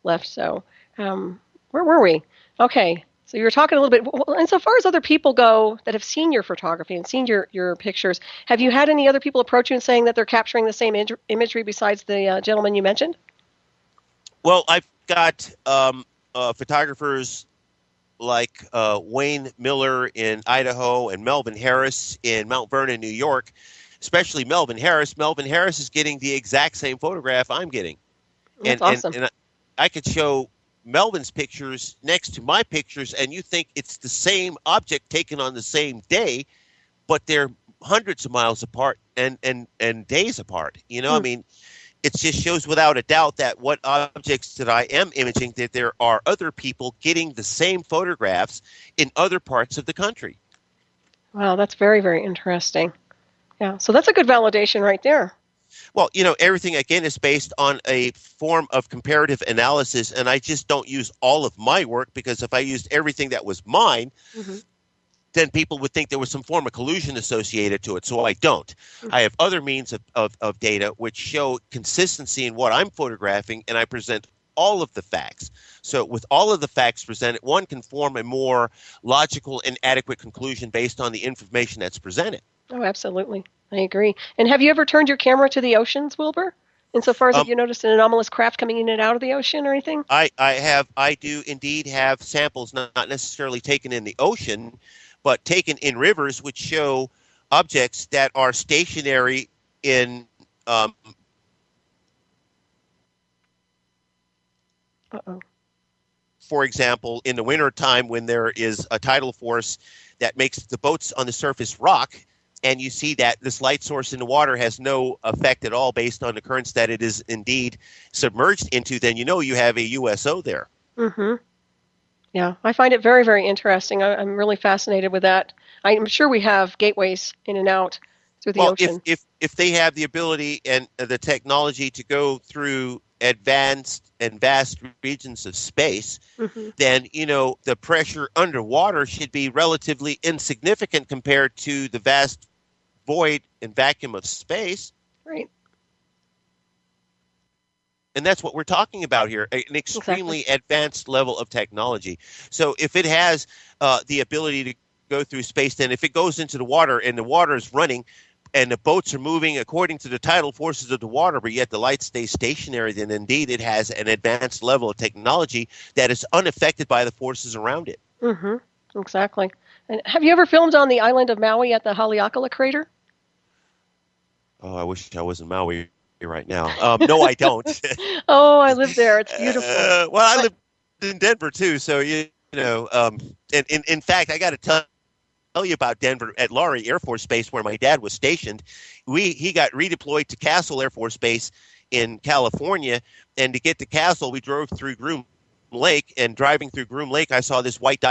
left. So, where were we? Okay, so you were talking a little bit. Well, insofar as other people go that have seen your photography and seen your pictures, have you had any other people approach you and saying that they're capturing the same imagery besides the gentleman you mentioned? Well, I've got photographers like Wayne Miller in Idaho and Melvin Harris in Mount Vernon, New York, especially Melvin Harris. Melvin Harris is getting the exact same photograph I'm getting. That's And, awesome. I could show Melvin's pictures next to my pictures, and you think it's the same object taken on the same day, but they're hundreds of miles apart and days apart. I Hmm. mean, it just shows without a doubt that what objects that I am imaging, that there are other people getting the same photographs in other parts of the country. Wow, that's very, very interesting. Yeah, so that's a good validation right there. Well, everything again is based on a form of comparative analysis, and I just don't use all of my work, because if I used everything that was mine, Hmm. then people would think there was some form of collusion associated to it. So I don't. Hmm. I have other means of data which show consistency in what I'm photographing, and I present all of the facts. So with all of the facts presented, one can form a more logical and adequate conclusion based on the information that's presented. Oh, absolutely. I agree. And have you ever turned your camera to the oceans, Wilbur? Insofar as have Um, you noticed an anomalous craft coming in and out of the ocean or anything? I do indeed have samples not necessarily taken in the ocean, but taken in rivers, which show objects that are stationary in um, Uh-oh. for example, in the wintertime when there is a tidal force that makes the boats on the surface rock, and you see that this light source in the water has no effect at all based on the currents that it is indeed submerged into, then you have a USO there. Mm-hmm. Yeah, I find it very, very interesting. I'm really fascinated with that. I'm sure we have gateways in and out through the Well, if ocean. if if they have the ability and the technology to go through advanced and vast regions of space, Hmm. then the pressure underwater should be relatively insignificant compared to the vast void and vacuum of space. Right. And that's what we're talking about here, an Exactly. extremely advanced level of technology. So if it has the ability to go through space, then if it goes into the water and the water is running and the boats are moving according to the tidal forces of the water, but yet the light stays stationary, then indeed it has an advanced level of technology that is unaffected by the forces around it. Mm-hmm. Exactly. And have you ever filmed on the island of Maui at the Haleakala crater? Oh, I wish I was in Maui right now. No, I don't. Oh, I live there. It's beautiful. Well, I But live in Denver too, so and in fact, I got to tell you about Denver at Laurie Air Force Base, where my dad was stationed. He got redeployed to Castle Air Force Base in California, and to get to Castle, we drove through Groom Lake, and driving through Groom Lake, I saw this white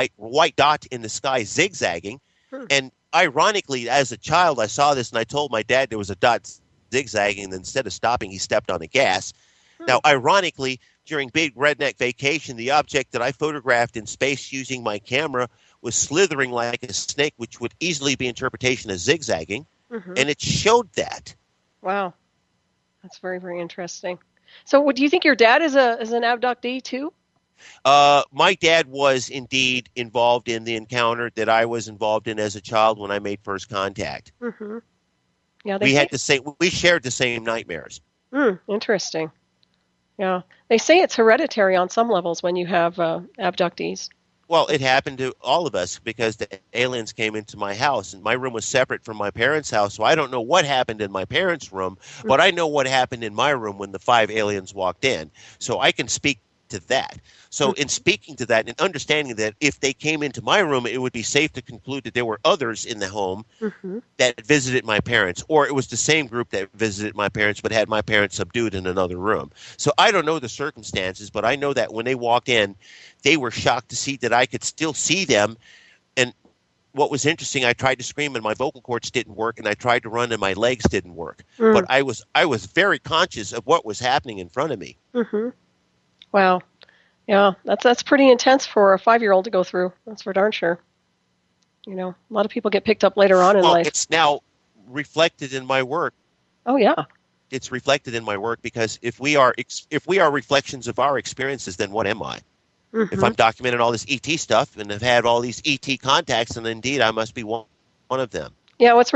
dot in the sky zigzagging, hmm, and ironically, as a child, I saw this, and I told my dad there was a dot zigzagging, and instead of stopping, he stepped on the gas. hmm. Now, ironically, during Big Redneck Vacation, the object that I photographed in space using my camera was slithering like a snake, which would easily be interpretation as zigzagging, Mm-hmm. and it showed that. Wow, that's very, very interesting. So, do you think your dad is an abductee too? My dad was indeed involved in the encounter that I was involved in as a child when I made first contact. Mm-hmm. Yeah, they We say. had the same. We shared the same nightmares. Interesting. Yeah, they say it's hereditary on some levels when you have abductees. Well, it happened to all of us because the aliens came into my house, and my room was separate from my parents' house. So I don't know what happened in my parents' room, but I know what happened in my room when the five aliens walked in. So I can speak to that. So in speaking to that and understanding that if they came into my room, it would be safe to conclude that there were others in the home that visited my parents, or it was the same group that visited my parents but had my parents subdued in another room. So I don't know the circumstances, but I know that when they walked in, they were shocked to see that I could still see them. And what was interesting, I tried to scream and my vocal cords didn't work, and I tried to run and my legs didn't work. But I was very conscious of what was happening in front of me. Wow. Yeah, that's pretty intense for a 5-year-old to go through. That's for darn sure. You know, a lot of people get picked up later on in life. It's now reflected in my work. Oh yeah. It's reflected in my work because if we are reflections of our experiences, then what am I? If I'm documenting all this ET stuff and have had all these ET contacts, and indeed I must be one of them. Yeah, it's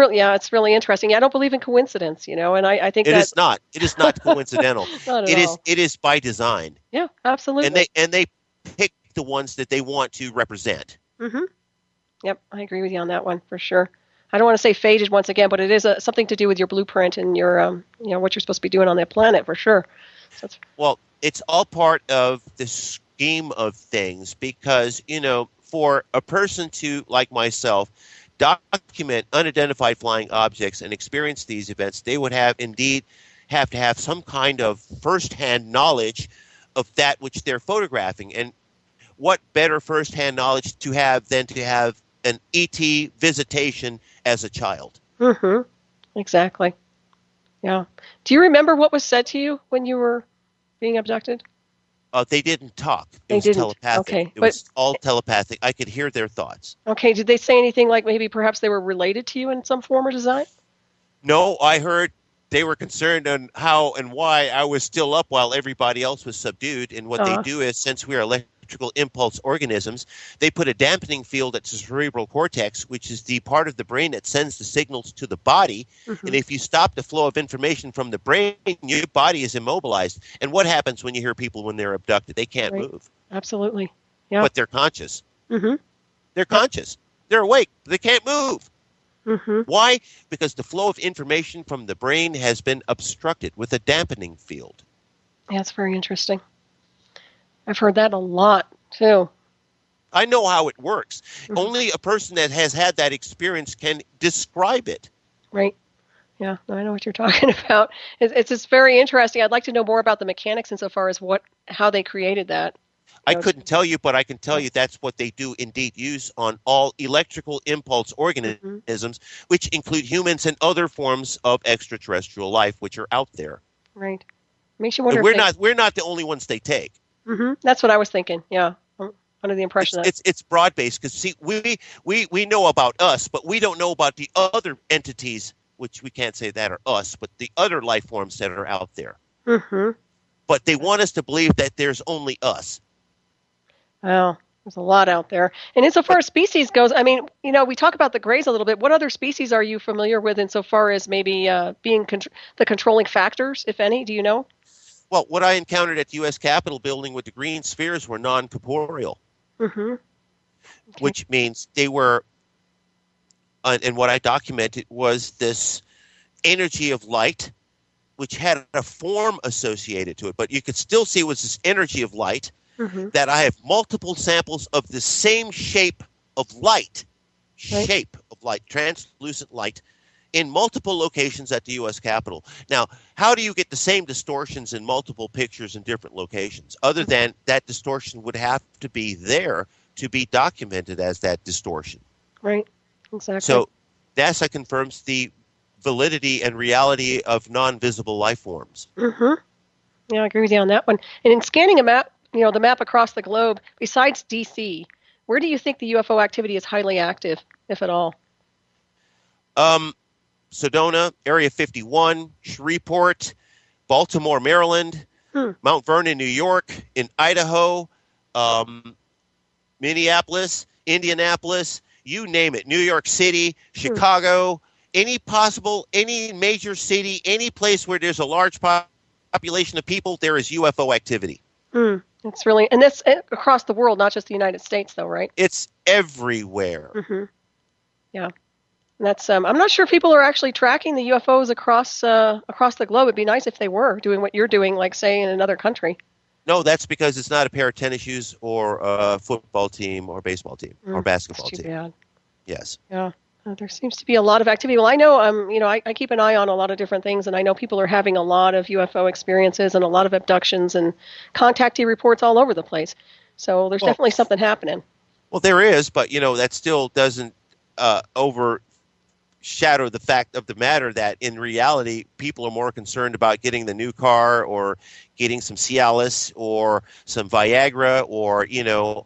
really interesting. I don't believe in coincidence, you know, and I think it is not coincidental. Not at all. It is by design. Yeah, absolutely. And they pick the ones that they want to represent. Yep, I agree with you on that one for sure. I don't want to say fated once again, but it is something to do with your blueprint and your what you're supposed to be doing on that planet for sure. So well, it's all part of the scheme of things because, you know, for a person to, like myself, document unidentified flying objects and experience these events, they would have to have some kind of firsthand knowledge of that which they're photographing. And what better firsthand knowledge to have than to have an ET visitation as a child? Exactly. Yeah. Do you remember what was said to you when you were being abducted? They didn't talk. It was telepathic. Okay. It was all telepathic. I could hear their thoughts. Okay. Did they say anything like maybe perhaps they were related to you in some form or design? No, I heard they were concerned on how and why I was still up while everybody else was subdued. And what they do is, since we are electrical impulse organisms, they put a dampening field at the cerebral cortex, which is the part of the brain that sends the signals to the body. And if you stop the flow of information from the brain, your body is immobilized. And what happens when you hear people when they're abducted? They can't move. Absolutely. Yeah. But they're conscious. They're conscious. They're awake. They can't move. Why? Because the flow of information from the brain has been obstructed with a dampening field. Yeah, it's very interesting. I've heard that a lot, too. I know how it works. Only a person that has had that experience can describe it. Right. Yeah, I know what you're talking about. It's just very interesting. I'd like to know more about the mechanics insofar as how they created that. I couldn't tell you, but I can tell you that's what they do indeed use on all electrical impulse organisms, which include humans and other forms of extraterrestrial life which are out there. Right. Makes you wonder. We're not the only ones they take. That's what I was thinking. Yeah, I'm under the impression it's broad based because see we know about us, but we don't know about the other entities, which we can't say that are us, but the other life forms that are out there. But they want us to believe that there's only us. Well, there's a lot out there. And insofar as species goes, I mean, you know, we talk about the Greys a little bit. What other species are you familiar with insofar as maybe being the controlling factors, if any? Do you know? Well, what I encountered at the U.S. Capitol building with the green spheres were non-corporeal, which means they were, and what I documented was this energy of light, which had a form associated to it, but you could still see it was this energy of light. That I have multiple samples of the same shape of light, translucent light, in multiple locations at the U.S. Capitol. Now, how do you get the same distortions in multiple pictures in different locations? Other than that distortion would have to be there to be documented as that distortion. Right, exactly. So NASA confirms the validity and reality of non-visible life forms. Yeah, I agree with you on that one. And in scanning a map, you know, the map across the globe, besides D.C., where do you think the UFO activity is highly active, if at all? Sedona, Area 51, Shreveport, Baltimore, Maryland, Mount Vernon, New York, in Idaho, Minneapolis, Indianapolis, you name it, New York City, Chicago, any major city, any place where there's a large population of people, there is UFO activity. It's really, and that's across the world, not just the United States, though, right? It's everywhere. Yeah, and that's. I'm not sure if people are actually tracking the UFOs across the globe. It'd be nice if they were doing what you're doing, like say in another country. No, that's because it's not a pair of tennis shoes or a football team or baseball team or basketball That's too team. bad. Yes. Yeah. There seems to be a lot of activity. Well, I know, I keep an eye on a lot of different things, and I know people are having a lot of UFO experiences and a lot of abductions and contactee reports all over the place. So there's Well, definitely something happening. well, there is, but that still doesn't overshadow the fact of the matter that in reality, people are more concerned about getting the new car or getting some Cialis or some Viagra or,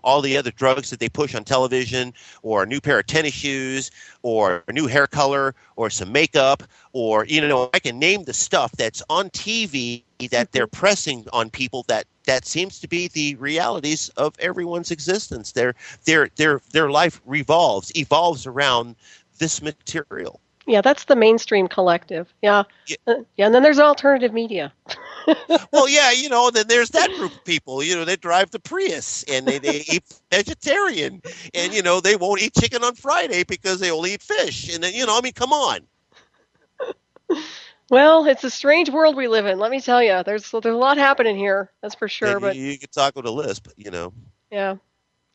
all the other drugs that they push on television or a new pair of tennis shoes or a new hair color or some makeup or, I can name the stuff that's on TV that they're pressing on people that seems to be the realities of everyone's existence. Their life evolves around this material. Yeah, that's the mainstream collective. Yeah. Yeah. Yeah, and then there's alternative media. Well, yeah, then there's that group of people, that drive the Prius and they eat vegetarian and, they won't eat chicken on Friday because they only eat fish. And then, come on. Well, it's a strange world we live in. Let me tell you, there's a lot happening here. That's for sure. And but you could talk with a lisp, Yeah,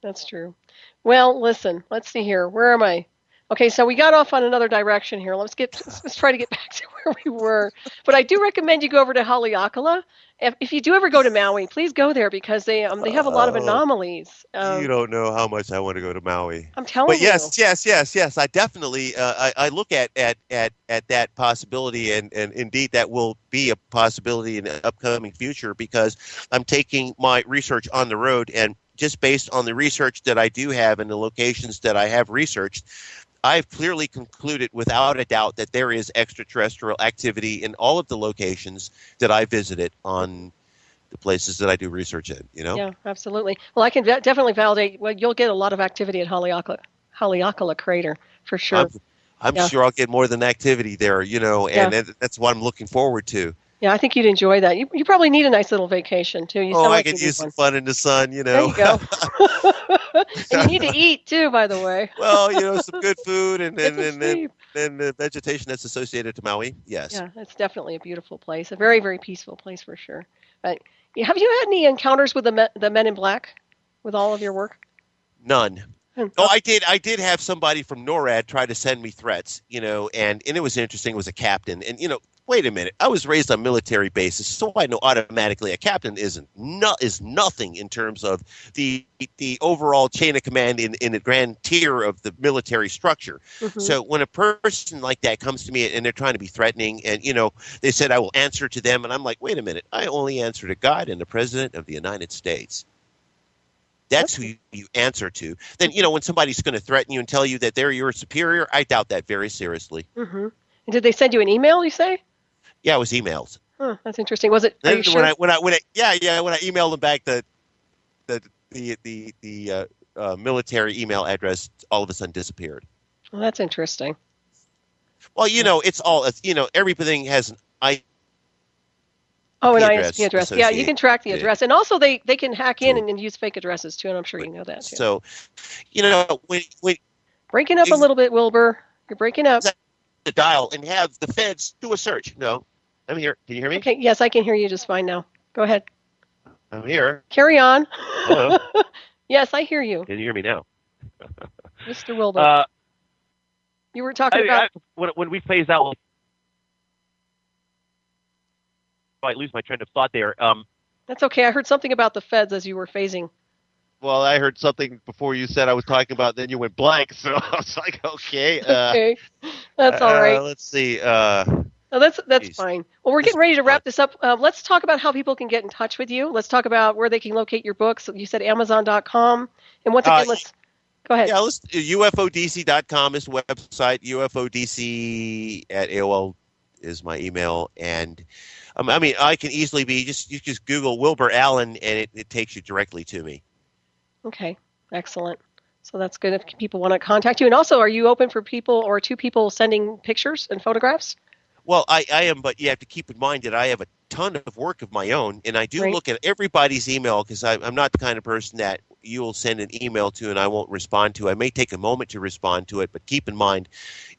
that's true. Well, listen, let's see here. Where am I? Okay, so we got off on another direction here. Let's try to get back to where we were. But I do recommend you go over to Haleakala. If you do ever go to Maui, please go there because they have a lot of anomalies. You don't know how much I want to go to Maui. I'm telling you. But yes. I definitely I look at that possibility, and indeed that will be a possibility in the upcoming future because I'm taking my research on the road, and just based on the research that I do have and the locations that I have researched, I've clearly concluded without a doubt that there is extraterrestrial activity in all of the locations that I visited on the places that I do research in, Yeah, absolutely. Well, I can definitely validate. Well, you'll get a lot of activity at Haleakala Crater for sure. I'm sure I'll get more than activity there, and that's what I'm looking forward to. Yeah, I think you'd enjoy that. You probably need a nice little vacation too. I could use some fun in the sun, There you go. And you need to eat too, by the way. Well, some good food and sleep. the vegetation that's associated to Maui. Yes. Yeah, it's definitely a beautiful place. A very, very peaceful place for sure. But have you had any encounters with the Men in Black with all of your work? None. Oh, I did have somebody from NORAD try to send me threats, and it was interesting. It was a captain, and wait a minute. I was raised on military bases, so I know automatically a captain is nothing in terms of the overall chain of command in the grand tier of the military structure. Mm-hmm. So when a person like that comes to me and they're trying to be threatening, and they said I will answer to them, and I'm like, wait a minute, I only answer to God and the President of the United States. That's who you answer to. Then, when somebody's going to threaten you and tell you that they're your superior, I doubt that very seriously. Mm-hmm. And did they send you an email, you say? Yeah, it was emails. Huh, that's interesting. Was it? Are you sure? When I emailed them back the military email address, all of a sudden disappeared. Well, that's interesting. Well, everything has an IP. Oh, an ISP address. Yeah, you can track the address. And also they can hack in and use fake addresses too, and I'm sure you know that too. So, when breaking up a little bit, Wilbur. You're breaking up. The dial and have the feds do a search. No, I'm here. Can you hear me? Okay, yes, I can hear you just fine now. Go ahead. I'm here. Carry on. Hello. Yes, I hear you. Can you hear me now? Mr. Wilbur. You were talking about... when we phase out... I lose my train of thought there. That's okay. I heard something about the feds as you were phasing. Well, I heard something before you said I was talking about, then you went blank, so I was like, okay. Okay, that's all right. Let's see. No, that's fine. Well, we're getting ready to wrap this up. Let's talk about how people can get in touch with you. Let's talk about where they can locate your books. You said Amazon.com. And once again, let's... Go ahead. Yeah, UFODC.com is the website. UFODC at AOL is my email. And, I can easily be... You just Google Wilbur Allen, and it takes you directly to me. Okay, excellent. So that's good if people want to contact you. And also, are you open for people or two people sending pictures and photographs? Well, I am, but you have to keep in mind that I have a ton of work of my own, and I do look at everybody's email because I'm not the kind of person that you'll send an email to and I won't respond to. I may take a moment to respond to it, but keep in mind,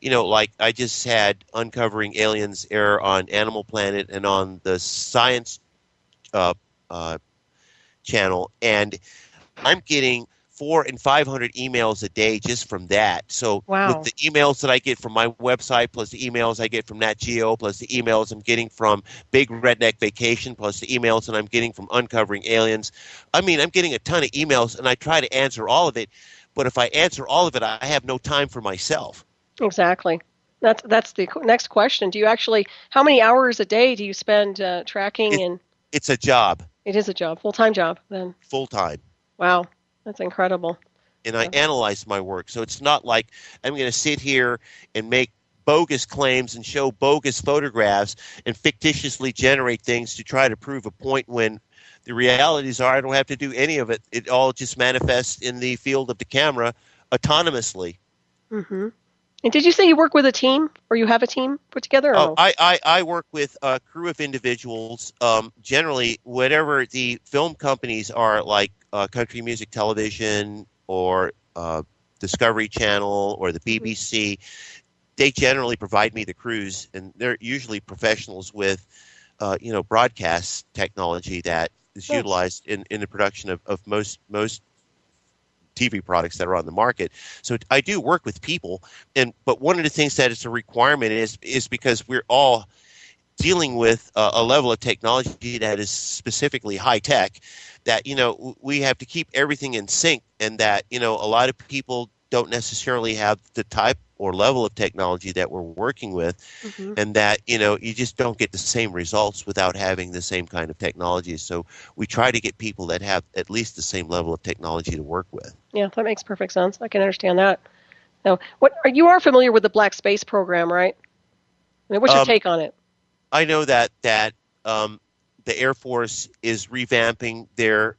like I just had Uncovering Aliens air on Animal Planet and on the Science channel, and I'm getting 400 and 500 emails a day just from that. So with Wow. the emails that I get from my website, plus the emails I get from Nat Geo, plus the emails I'm getting from Big Redneck Vacation, plus the emails that I'm getting from Uncovering Aliens, I mean, I'm getting a ton of emails, and I try to answer all of it. But if I answer all of it, I have no time for myself. Exactly. That's the next question. Do you actually, how many hours a day do you spend tracking? It, And it's a job, it is a job, full-time job then. full time. Wow, that's incredible. And I Yeah. analyze my work. So it's not like I'm going to sit here and make bogus claims and show bogus photographs and fictitiously generate things to try to prove a point when the realities are I don't have to do any of it. It all just manifests in the field of the camera autonomously. Hmm. And did you say you work with a team, or you have a team put together, or Oh, no? I work with a crew of individuals. Generally, whatever the film companies are, like Country Music Television or Discovery Channel or the Mhm. BBC, they generally provide me the crews, and they're usually professionals with, broadcast technology that is Nice. utilized in the production of most TV products that are on the market. So I do work with people, but one of the things that is a requirement is because we're all dealing with a level of technology that is specifically high tech, that we have to keep everything in sync, and that a lot of people don't necessarily have the type or level of technology that we're working with, Hmm. and that you just don't get the same results without having the same kind of technology. So we try to get people that have at least the same level of technology to work with. Yeah, that makes perfect sense. I can understand that. Now, you are familiar with the Black Space program, right? I mean, what's your um, take on it? I know that the Air Force is revamping their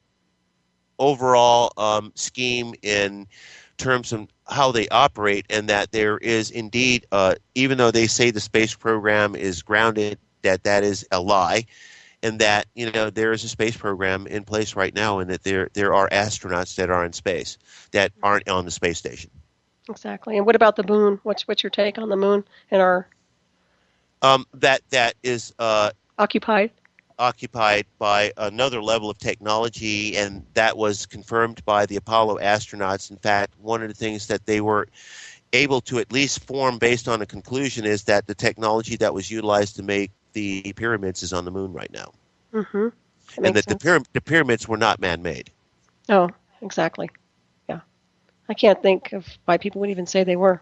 overall scheme in terms of how they operate, and that there is indeed, even though they say the space program is grounded, that is a lie, and that there is a space program in place right now, and that there are astronauts that are in space that aren't on the space station. Exactly. And what about the moon? What's your take on the moon and our That is occupied? occupied by another level of technology, and that was confirmed by the Apollo astronauts. In fact, one of the things that they were able to at least form based on a conclusion is that the technology that was utilized to make the pyramids is on the moon right now, Mm-hmm. That and makes that sense. the pyramids were not man-made. Oh, exactly. Yeah. I can't think of why people would even say they were.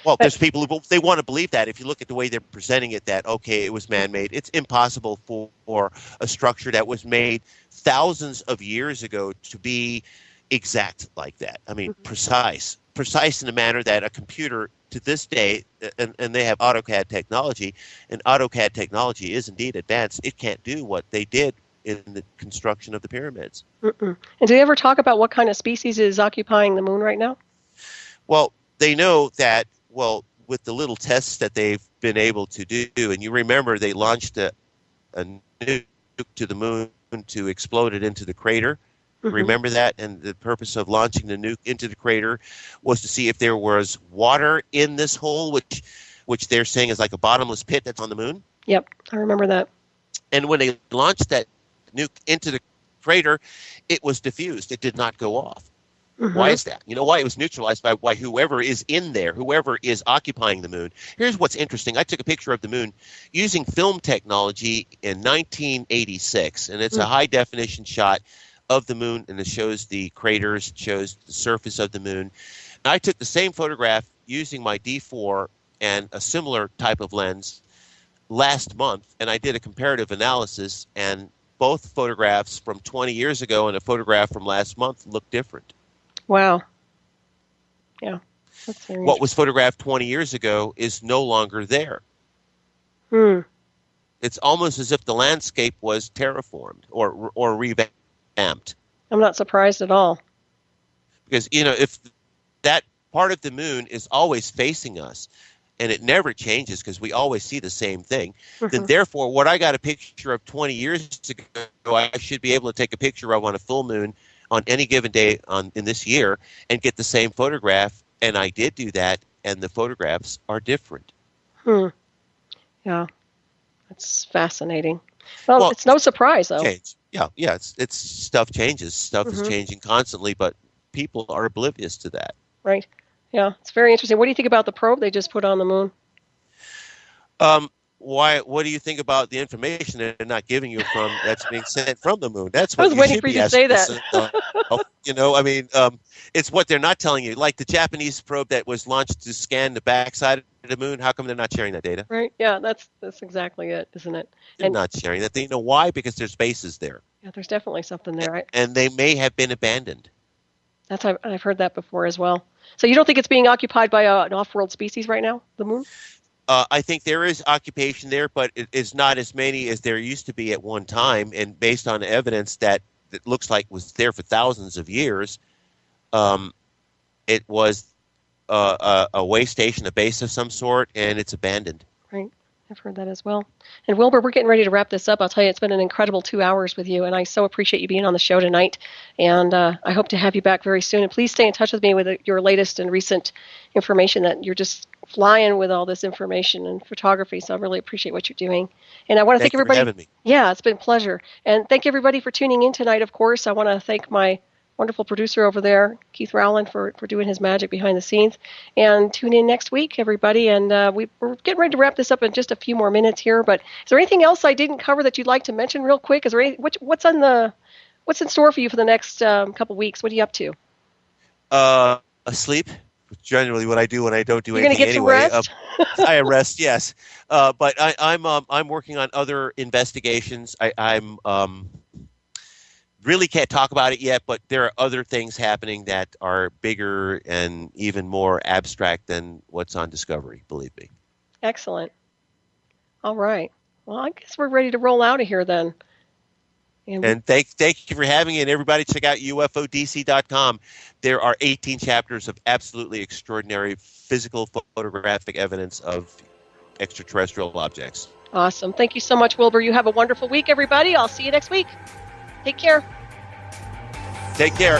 Well, But there's people who they want to believe that. If you look at the way they're presenting it, that okay, it was man-made. It's impossible for a structure that was made thousands of years ago to be exact like that. I mean, mhm. precise in a manner that a computer to this day, and they have AutoCAD technology, and AutoCAD technology is indeed advanced. It can't do what they did in the construction of the pyramids. Mm-mm. And do they ever talk about what kind of species is occupying the moon right now? Well, they know that, well, with the little tests that they've been able to do, and you remember they launched a nuke to the moon to explode it into the crater. Hmm. Remember that? And the purpose of launching the nuke into the crater was to see if there was water in this hole, which they're saying is like a bottomless pit that's on the moon. Yep, I remember that. And when they launched that nuke into the crater, it was diffused. It did not go off. Why Hmm. is that? You know why? It was neutralized by whoever is in there, whoever is occupying the moon. Here's what's interesting. I took a picture of the moon using film technology in 1986, and it's a high definition shot of the moon, and it shows the craters, it shows the surface of the moon. And I took the same photograph using my D4 and a similar type of lens last month, and I did a comparative analysis, and both photographs from 20 years ago and a photograph from last month look different. Wow. Yeah, that's very What was interesting. photographed 20 years ago is no longer there. Hmm. It's almost as if the landscape was terraformed or revamped. I'm not surprised at all. Because, if that part of the moon is always facing us and it never changes because we always see the same thing, then Hmm. therefore what I got a picture of 20 years ago, I should be able to take a picture of on a full moon on any given day in this year and get the same photograph. And I did do that, and the photographs are different. Hmm. Yeah, that's fascinating. Well, Well, it's no surprise, though. change. Yeah. It's stuff changes. Stuff is Mm-hmm. changing constantly, but people are oblivious to that. Right. Yeah, it's very interesting. What do you think about the probe they just put on the moon? Why? What do you think about the information they're not giving you from that's being sent from the moon? That's I what was you waiting should for you be to say asking that. yourself. I mean, it's what they're not telling you. Like the Japanese probe that was launched to scan the backside of the moon. How come they're not sharing that data? Right. Yeah, that's exactly it, isn't it? They're And not sharing that. You know why? Because there's bases there, yeah, there's definitely something there. and they may have been abandoned. I've heard that before as well. So you don't think it's being occupied by an off-world species right now, the moon? I think there is occupation there, but it is not as many as there used to be at one time. And based on evidence that it looks like was there for thousands of years, it was a way station, a base of some sort, and it's abandoned. Right. I've heard that as well. And Wilbur, we're getting ready to wrap this up. I'll tell you, it's been an incredible 2 hours with you, and I so appreciate you being on the show tonight. And I hope to have you back very soon. And please stay in touch with me with your latest and recent information. That you're just flying with all this information and photography. So I really appreciate what you're doing. And I want to thank everybody. Thank you for having me. Yeah, it's been a pleasure. And thank everybody for tuning in tonight. Of course, I want to thank my wonderful producer over there, Keith Rowland, for doing his magic behind the scenes. And tune in next week, everybody. And we're getting ready to wrap this up in just a few more minutes here. But is there anything else I didn't cover that you'd like to mention real quick? Is there what's in store for you for the next couple weeks? What are you up to? Asleep. Generally, what I do when I don't do You're anything anyway. You're going to get some rest? I rest, yes. But I'm working on other investigations. I'm really can't talk about it yet, but there are other things happening that are bigger and even more abstract than what's on Discovery, believe me. Excellent. All right. Well, I guess we're ready to roll out of here then. And thank you for having me, and everybody check out UFODC.com. There are 18 chapters of absolutely extraordinary physical photographic evidence of extraterrestrial objects. Awesome. Thank you so much, Wilbur. You have a wonderful week, everybody. I'll see you next week. Take care. Take care.